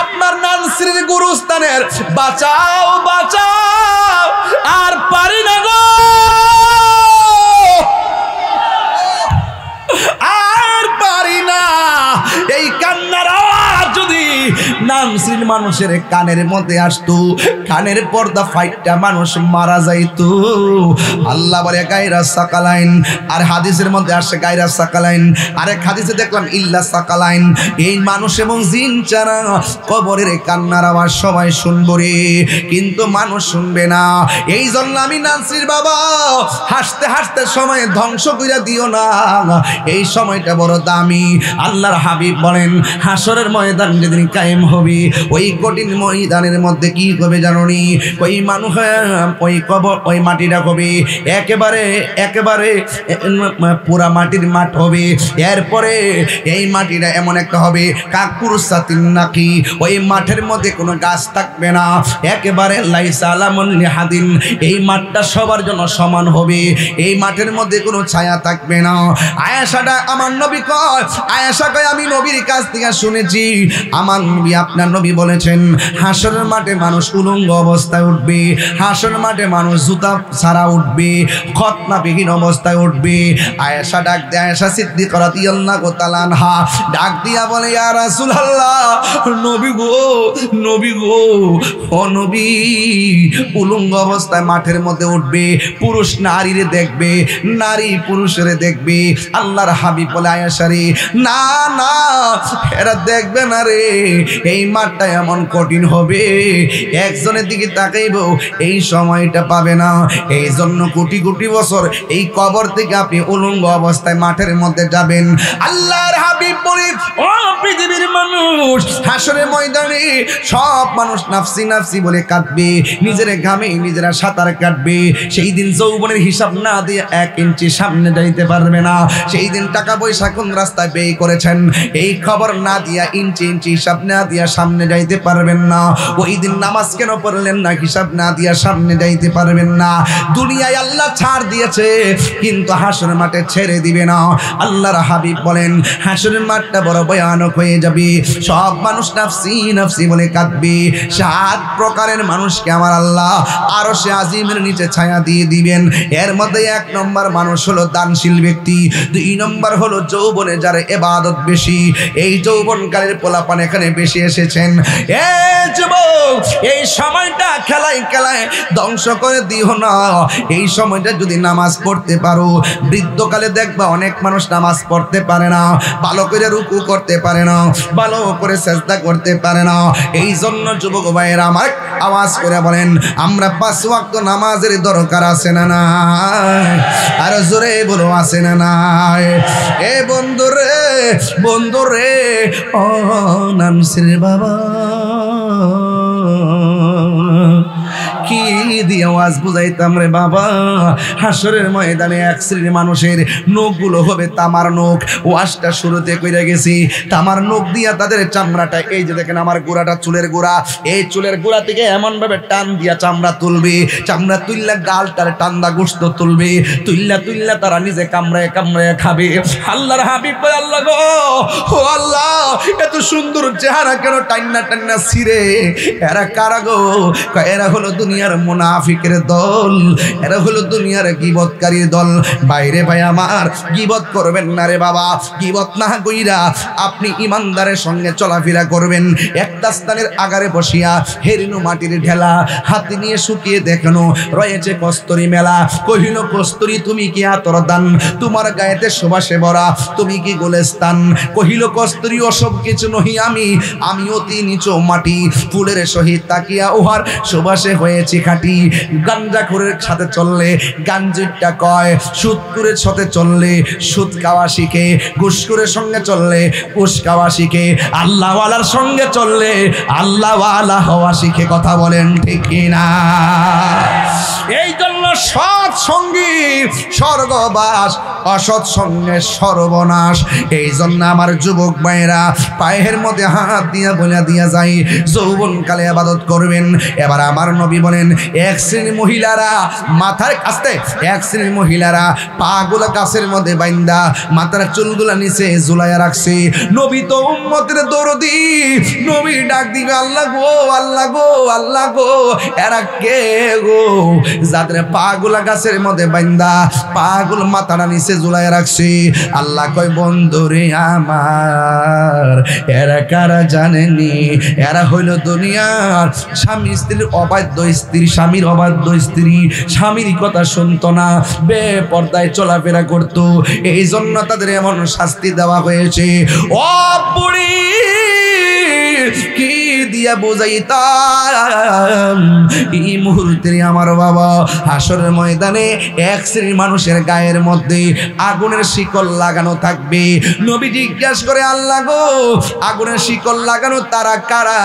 আপনার নানসির গুরুস্থানের বাঁচাও বাঁচাও আর পারি না গো, আর পারি না, এই কান্নার আওয়াজ যদি নানসির মানুষের কানের মধ্যে আসতো, কানের পর্দা ফাইটটা মানুষ মারা যাইতো। আল্লাহ বলে গায়রা সাকালাইন, আর হাদিসের মধ্যে আসে গায়রা সাকালাইন, আরেক হাদিসে দেখলাম ইল্লা সাকালাইন। এই মানুষ এবং জিন ছাড়া কবরের কান্নার আওয়াজ সবাই শুনবো রে, কিন্তু মানুষ শুনবে না। এই জন্য আমি নানসির বাবা হাসতে হাসতে সময় ধ্বংস কইরা দিও না, এই সময়টা বড় দামি। আল্লাহর হাবিব বলেন হাসরের ময়দান যেদিন কায়েম হবে, হবে। ওই কঠিন ময়দানের মধ্যে কি হবে জানোনি? ওই মানুষ ওই কবর ওই মাটিটা হবে একেবারে একেবারে পুরা মাটির মাঠ হবে। এরপরে এই মাটিটা এমন একটা হবে কাকুর সাতিন নাকি, ওই মাঠের মধ্যে কোনো গাছ থাকবে না, একেবারে লাইসা আলামুন লিহাদিন, এই মাঠটা সবার জন্য সমান হবে, এই মাঠের মধ্যে কোনো ছায়া থাকবে না। আয়েশাটা আমার নবী কয়, আয়েশা কয় আমি নবীর কাছ থেকে শুনেছি, আমার নবী আপনার নবী বলেছেন হাসরের মাঠে মানুষ উলঙ্গ অবস্থায় উঠবে, হাসরের মাঠে মানুষ জুতা ছাড়া উঠবে, খতনাবিহীন অবস্থায় উঠবে। আয়েশা ডাক দিয়ে আয়েশা সিদ্দিকা রাদিয়াল্লাহু তাআলা আনহা ডাক দিয়া বলে ইয়া রাসূলুল্লাহ, নবী গো নবী গো, ও নবী, উলঙ্গ অবস্থায় মাঠের মধ্যে উঠবে, পুরুষ নারীরে দেখবে, নারী পুরুষেরে দেখবে। আল্লাহর হাবিব বলে আয়েশা রে না না, এরা দেখবে না রে, এই মাঠটা এমন কঠিন হবে একজনের দিকে তাকাইব এই সময়টা পাবে না, এই জন্য কোটি কোটি বছর এই কবর থেকে আপনি উলঙ্গ অবস্থায় মাঠের মধ্যে যাবেন। আল্লাহর হাবিব বলে ও পৃথিবীর মানুষ, হাসরের ময়দানে সব মানুষ নাফসি নাফসি বলে কাঁদবে, নিজের ঘামে নিজেরা সাঁতার কাটবে। সেই দিন যৌবনের হিসাব না দিয়ে 1 ইঞ্চি সামনে যাইতে পারবে না। সেই দিন টাকা পয়সা কোন রাস্তায় ব্যয় করেছেন এই খবর না দিয়া ইঞ্চি ইঞ্চি হিসাব না দিয়া সামনে যাইতে পারবেন না। ওই দিন নামাজ কেন পড়লেন না হিসাব না দিয়া সামনে যাইতে পারবেন না। দুনিয়ায় আল্লাহ ছাড় দিয়েছে কিন্তু হাসরের মাঠে ছেড়ে দিবে না। আল্লাহর হাবিব বলেন হাসরের মাঠটা বড় ভয়ানক হয়ে যাবে, সব মানুষ নাফসি নাফসি বলে কাঁদবে। 7 প্রকারের মানুষকে আমার আল্লাহ আরশে আজিমের নিচে ছায়া দিয়ে দিবেন। এর মধ্যে 1 নম্বর মানুষ হলো দানশীল ব্যক্তি, 2 নম্বর হলো যৌবনে যার ইবাদত বেশি। এই যৌবনকালের পোলাপান এখানে বেশি এসেছেন। যুবক, এই সময়টা খেলায় খেলায় ধ্বংস করে দিও না। এই সময়টা যদি নামাজ পড়তে পারো, বৃদ্ধকালে দেখবা অনেক মানুষ নামাজ পড়তে পারে না, ভালো করে রুকু করতে পারে না, ভালো করে সেজদা করতে পারে না। এই জন্য যুবক ভাইয়েরা আমার আওয়াজ করে বলেন আমরা 5 ওয়াক্ত নামাজের দরকার আছে না না? আর জোরে বলো আছে না না? এ বন্ধুরে বন্ধুরে, ও নামসির বাবা, কি দিয়ে আওয়াজ বুঝাইতাম রে বাবা? হাসরের ময়দানে 1 শ্রেণীর মানুষের নখগুলো হবে তামার নখ। ওয়াজটা শুরুতে কইরা গেছি, তামার নখ দিয়া তাদের চামড়াটা, এই যে দেখেন আমার গোড়াটা চুলের গোড়া, এই চুলের গোড়া থেকে এমন ভাবে টান দিয়া চামড়া তুলবে, চামড়া তুললা গালটার টান্দা গোশত তুলবে, তুললা তুললা তারা নিজে কামড়ায় কামড়ায় খাবে। আল্লাহর হাবিব বলে আল্লাহ গো, ও আল্লাহ, এত সুন্দর চেহারা কেন টান্না টান্না ছিঁড়ে? এরা কারা গো? এরা হলো দুনিয়ার মুনাফিকের দল, এরা হলো দুনিয়ার গীবতকারীর দল। বাইরে ভাই আমার গীবত করবেন না রে বাবা, গীবত না কইরা আপনি ইমানদারের সঙ্গে চলাফেরা করবেন। একটা স্থানের আগারে বসিয়া হেরিনু মাটির ঢেলা হাতে নিয়ে শুকিয়ে দেখানো রয়েছে কস্তুরী মেলা। কহিল কস্তুরী তুমি কি আতর দান, তোমার গায়েতে সুবাসে ভরা, তুমি কি গোলেস্তান? কহিল কস্তুরী ওসব কিছু নহি আমি, আমি অতি নিচু মাটি, ফুলের সহিত তাকিয়া উহার সুবাসে হয়েছি খাঁটি। গাঞ্জাখোরের সাথে চললে গাঞ্জিরটা কয়, সুদখোরের সাথে চললে সুদ খাওয়া শিখে, ঘুষখোরের সঙ্গে চললে ঘুষ খাওয়া শিখে, আল্লাহওয়ালার সঙ্গে চললে আল্লাহওয়ালা হওয়া শিখে। কথা বলেন ঠিক কিনা? এই জন্য সৎ সঙ্গী স্বর্গবাস, অসৎ সঙ্গে সর্বনাশ। এই জন্য আমার যুবক ভাইয়েরা পায়ের মধ্যে হাত দিয়া বলে দিয়া যায় যৌবনকালে ইবাদত করবেন। এবার আমার নবী বলেন 1 শ্রেণীর মহিলারা মাথার কাছে, 1 শ্রেণীর মহিলারা পাগুলা গাছের মধ্যে বাইন্দা মাথার চুলগুলা নিচে ঝুলাইয়া রাখছে। নবী তো উম্মতের দরদি, নবী ডাক দিবে আল্লাহ গো আল্লাহ গো আল্লাহ গো, এরা কে গো? যাদের পাগুলা গাছের মধ্যে বাইন্দা পাগুলো মাথাটা নিচে ঝুলাইয়া রাখছে। আল্লাহ কয় বন্ধুরে আমার, এরা কারা জানেনি? এরা হইল দুনিয়ার স্বামী স্ত্রীর অবাধ্য স্ত্রী, স্বামীর অবাধ্য স্ত্রী, স্বামীর কথা শুনতো না, বেপরদায় চলাফেরা করতো। এই জন্য তাদের এমন শাস্তি দেওয়া হয়েছে। ও বুড়ি কি দিয়া বুঝাইতাম এই মুহূর্তে আমার বাবা হাসরের ময়দানে এক শ্রেণীর মানুষের গায়ের মধ্যে আগুনের শিকল লাগানো থাকবে। নবী জিজ্ঞাসা করে আল্লাহ গো আগুনের শিকল লাগানো তারা কারা?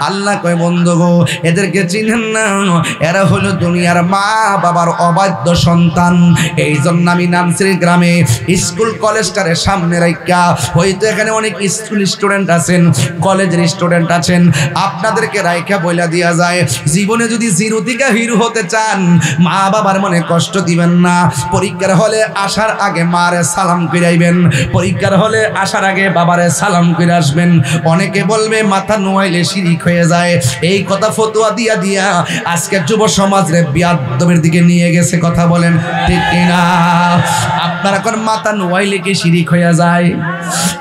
আল্লাহ কয় বন্ধু গো এদেরকে চিনেন না, এরা হলো দুনিয়ার মা বাবার অবাধ্য সন্তান। এই জন্য আমি নানসির গ্রামে স্কুল কলেজটারে সামনে রাখা, হয়তো এখানে অনেক স্কুল স্টুডেন্ট আছেন, কলেজের স্টুডেন্ট আছেন, আপনাদেরকে রাইখা বইলা দিয়া যায় জীবনে যদি জিরো থেকে হিরো হতে চান মা বাবার মনে কষ্ট দিবেন না। পরীক্ষার হলে আসার আগে মারে সালাম কইরাইবেন, পরীক্ষার হলে আসার আগে বাবারে সালাম করে আসবেন। অনেকে বলবে মাথা নোয়াইলে শিরিক হয়ে যায়, এই কথা ফতোয়া দিয়া দিয়া আজকে যুব সমাজরে বিয়াদবের দিকে নিয়ে গেছে। কথা বলেন ঠিক কিনা? আপনারা কোন মাথা নোয়াইলে কি শিরিক হয়ে যায়?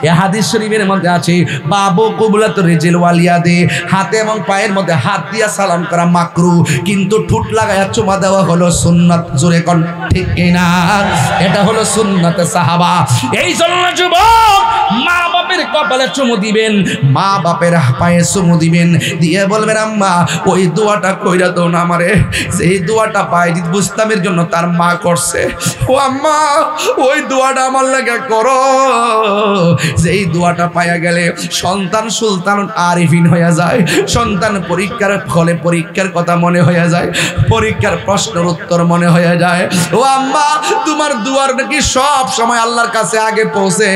এই হাদিস শরীফের মধ্যে আছে বাবু কুবলাত রিজিল ওয়ালিয়াদে, হাতে এবং পায়ের মধ্যে হাত দিয়া সালাম করা মাকরু, কিন্তু ঠোঁট লাগায়া চুমা দেওয়া হলো সুন্নাত। জোরে কোন ঠিক কিনা? এটা হলো সুন্নাতে সাহাবা। এই জন্য যুবক মা বাপের কপালে চুমু দিবেন, মা বাপের পায়ে চুমু দিবেন, দিয়ে বলবেন আম্মা ওই দোয়াটা কইরা দাও না আমারে, সেই দোয়াটা বাইজিদ বুস্তামের জন্য তার মা করছে। ও আম্মা ওই দোয়াটা আমার লাগে করো, যেই দোয়াটা পায়া গেলে সন্তান সুলতান আরিফিন হয়ে যায়, সন্তান পরীক্ষার ফলে পরীক্ষার কথা মনে হয়ে যায়, পরীক্ষার প্রশ্নের উত্তর মনে হয়ে যায়। ও আম্মা তোমার দুয়ার নাকি সব সময় আল্লাহর কাছে আগে পৌঁছে।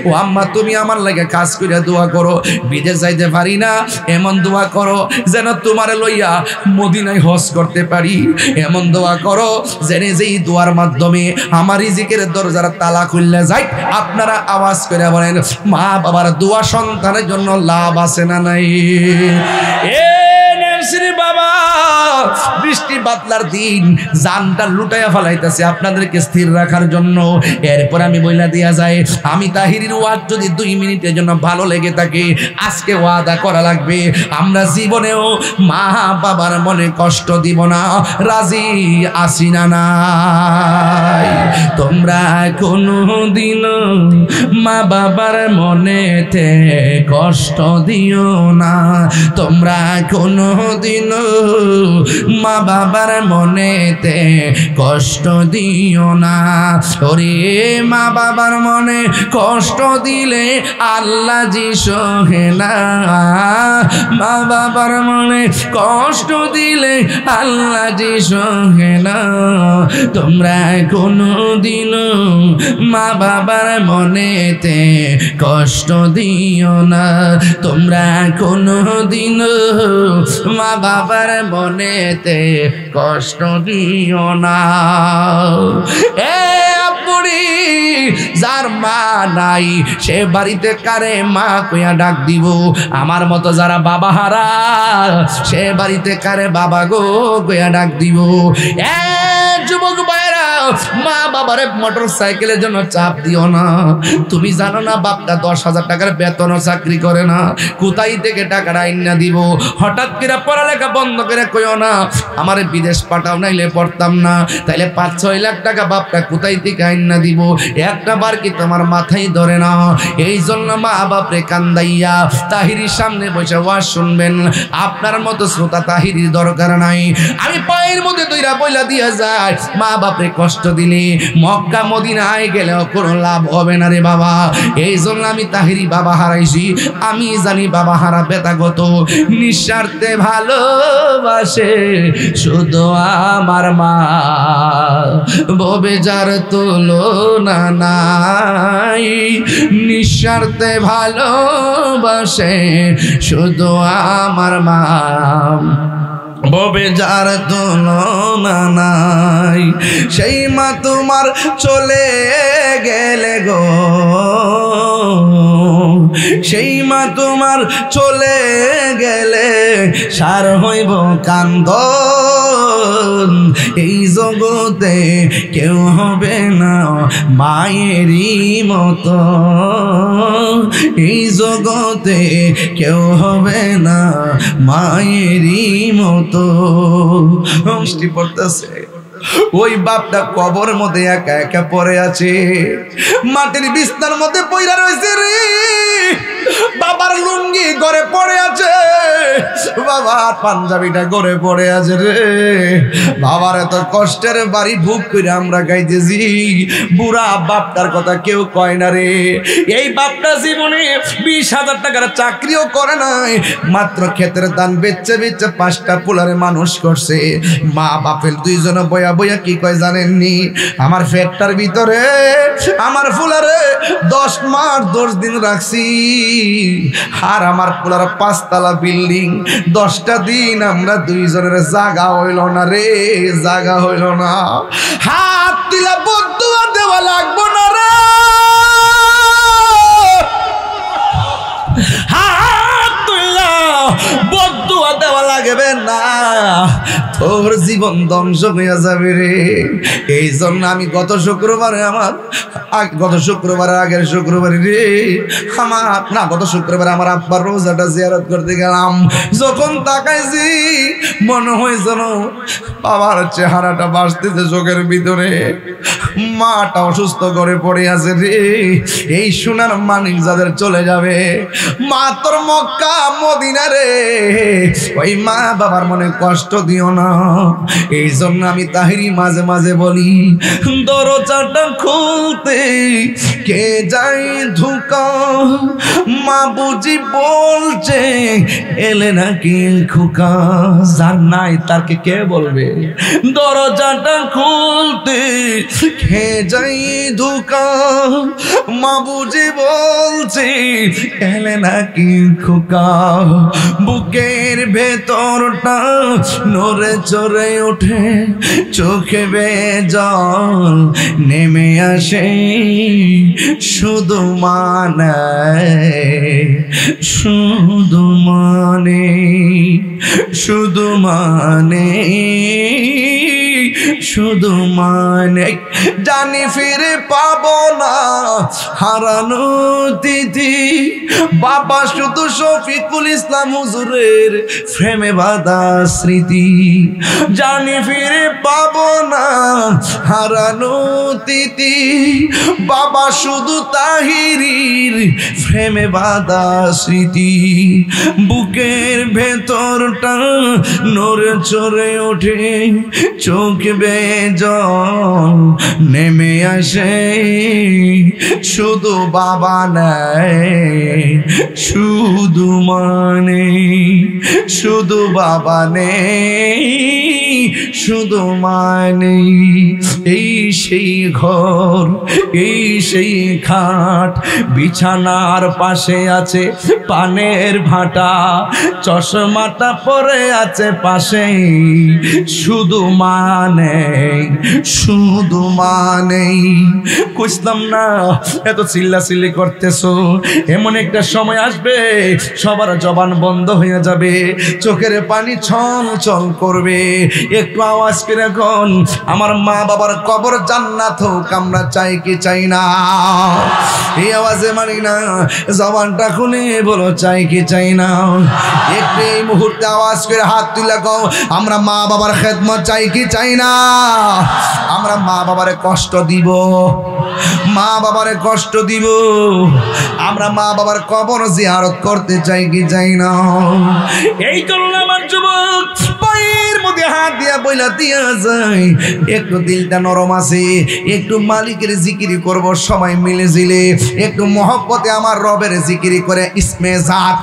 ও আম্মা তুমি আমার লাগে কাজ করে দোয়া করো, বিদেশ যাইতে পারি না এমন দোয়া করো যেন তোমার লইয়া মদিনায় হজ করতে পারি, এমন দোয়া করো যেন যেই দোয়ার মাধ্যমে আমার রিজিকের দরজার তালা খুললে যায়। আপনারা আওয়াজ করে বলেন মা বাবার দোয়া সন্তানের জন্য লাভ আছে না নাই? বাবা বৃষ্টি বাদলার দিন জানটা লুটাইয়া ফেলাইতেছে আপনাদেরকে স্থির রাখার জন্য। এরপর আমি বইলা দিয়া যায় আমি তাহিরির ওয়াজ যদি 2 মিনিটের জন্য ভালো লেগে থাকে আজকে ওয়াদা করা লাগবে আমরা জীবনেও মা বাবার মনে কষ্ট দিব না। রাজি আসি না নাই? তোমরা কোনদিন মা বাবার মনেতে কষ্ট দিও না, তোমরা কোনদিন মা বাবার মনেতে কষ্ট দিও না। ওরে মা বাবার মনে কষ্ট দিলে আল্লাহ জি সহে না, মা বাবার মনে কষ্ট দিলে আল্লাহ জি সহে না। তোমরা কোনদিন মা বাবার মনেতে কষ্ট দিও না, তোমরা কোনদিন মা বাবার মনেতে কষ্ট দিও না। এ আপুরি যার মা নাই সে বাড়িতে কারে মা কইয়া ডাক দিব? আমার মতো যারা বাবা হারা সে বাড়িতে কারে বাবা গো কইয়া ডাক দিব? এ যুবক ভাইরা মা বাবারে মোটর সাইকেলের জন্য চাপ দিও না। তুমি জানো না বাপটা 10,000 টাকার বেতনও চাকরি করে না, কোথায় থেকে টাকাটা আইনা দিব? হঠাৎ করে পড়ালেখা বন্ধ করে কইও না আমারে বিদেশ পাঠাও নাইলে পড়তাম না। তাইলে 5-6 লাখ টাকা বাপটা কোথায় থেকে আইনা দিব? একটা বার কি তোমার মাথায় ধরে না? এই জন্য মা বাপরে কান্দাইয়া তাহিরির সামনে বসে ওয়াজ শুনবেন। আপনার মতো শ্রোতা তাহিরির দরকার নাই। আমি পায়ের মধ্যে দইরা বইলা দিয়া যায় মা বাপরে কষ্ট দিলে মক্কা মদিনায় গেলেও কোনো লাভ হবে না রে বাবা। এই জন্য আমি তাহিরি বাবা হারাইছি, আমি জানি বাবা হারা বেতা কত। নিঃস্বার্থে ভালোবাসে শুধু আমার মা, ববে যার তুলনা নাই। নিঃস্বার্থে ভালোবাসে শুধু আমার মা, ববে যার তুলনা নাই। সেই মা তোমার চলে গেলে গো, সেই মা তোমার চলে গেলে সার হইব কান্দন। এই জগতে কেউ হবে না মায়েরই মতো, এই জগতে কেউ হবে না মায়েরই মতো। বৃষ্টি পড়তেছে, ওই বাপটা কবর মধ্যে একা একা পড়ে আছে, মাটির বিছনার মধ্যে পইরা রয়েছে রে। বাবার লুঙ্গি ঘরে পড়ে আছে, বাবার পাঞ্জাবিটা ঘরে পড়ে আছে রে। বাবার এত কষ্টের বাড়ি ভুগ করে আমরা গাইতেছি, বুড়া বাপটার কথা কেউ কয় না রে। এই বাপটা জীবনে 20,000 টাকার চাকরিও করে নাই, মাত্র ক্ষেতের ধান বেচে বেচে 5টা পোলারে মানুষ করছে। মা বাপের দুইজনে বয়া বয়া কি কয় জানেননি? আমার ফ্যাক্টর ভিতরে আমার ফুলারে 10 মাস 10 দিন রাখছি, আর আমার ফুলার 5 তলা বিল্ডিং, 10টা দিন আমরা দুইজনের জায়গা হইল না রে, জায়গা হইল না। হাত দিলা বদুয়া দেওয়া লাগবো না রে, হাত তুইলা বদুয়া দেওয়া লাগবে না, তোর জীবন ধ্বংস হয়ে যাবে রে। এই জন্য আমি গত শুক্রবারে আগের শুক্রবারে রে গত শুক্রবারে আমার আব্বার রোজাটা জিয়ারত করতে গেলাম। যখন তাকাইছি মনে হয় যেন বাবার চেহারাটা বাসতেছে চোখের ভিতরে। মাটা অসুস্থ করে পড়ে আছে রে। এই সোনার মানিক যাদের চলে যাবে, মা তোর মক্কা মদিনা রে, ওই মা বাবার মনে কষ্ট দিও না। এই জন্য আমি তাহিরি মাঝে মাঝে বলি, দরজাটা খুলতে কে যাই ধোকা, মা বুঝি বলছে এলে নাকি খোকা। যার নাই তারকে কে বলবে? দরজাটা খুলতে কে যাই ধোকা, মা বুঝি বলছে এলে নাকি খোকা। বুকের ভেতরটা নড়ে চড়ে ওঠে, চোখে বেজল নেমে আসে, শুধু মানে শুধু মানে শুধু মানে শুধু মানে জানি ফিরে পাবো না হারানো তিথি। বাবা শুধু শফিকুল ইসলাম হুজুরের ফ্রেমে বাঁধা স্মৃতি, জানি ফিরে পাবো না হারানো তিথি। বাবা শুধু তাহিরির ফ্রেমে বাঁধা স্মৃতি। বুকের ভেতরটা নড়ে চড়ে ওঠে, চোখ বেজল নেমে আসে, শুধু বাবা নেই শুধু মানে শুধু বাবা নেই শুধু মানে। এই সেই ঘর, এই সেই খাট, বিছানার পাশে আছে পানের ভাটা, চশমাটা পরে আছে পাশে, শুধু মানে শুধু মানে। কইছিলাম না এত চিল্লাচিল্লি করতেছো, এমন একটা সময় আসবে সবার জবান বন্ধ হয়ে যাবে, চোখের পানি ছল ছল করবে। একটু আওয়াজ করে এখন আমার মা বাবার কবর জান্নাত হোক আমরা চাই কি চাই না? এই আওয়াজে মানি না, জবানটা খুলে বলো চাই কি চাই না? একটু এই মুহূর্তে আওয়াজ করে হাত তুলে কও আমরা মা বাবার খেদমত চাই কি চাই না? আমরা মা বাবারে কষ্ট দিব, মা বাবারে কষ্ট দিব, আমরা মা বাবার কবর জিয়ারত করতে চাই কি চাই না? এই জন্য আমার যুবক পায়ের মধ্যে হাত দিয়া বইলা দিয়া যায়, একটু দিলটা নরম আছে, একটু মালিকের জিকিরি করব সবাই মিলে জিলে, একটু মহব্বতে আমার রবের জিকিরি করে ইসমে জাত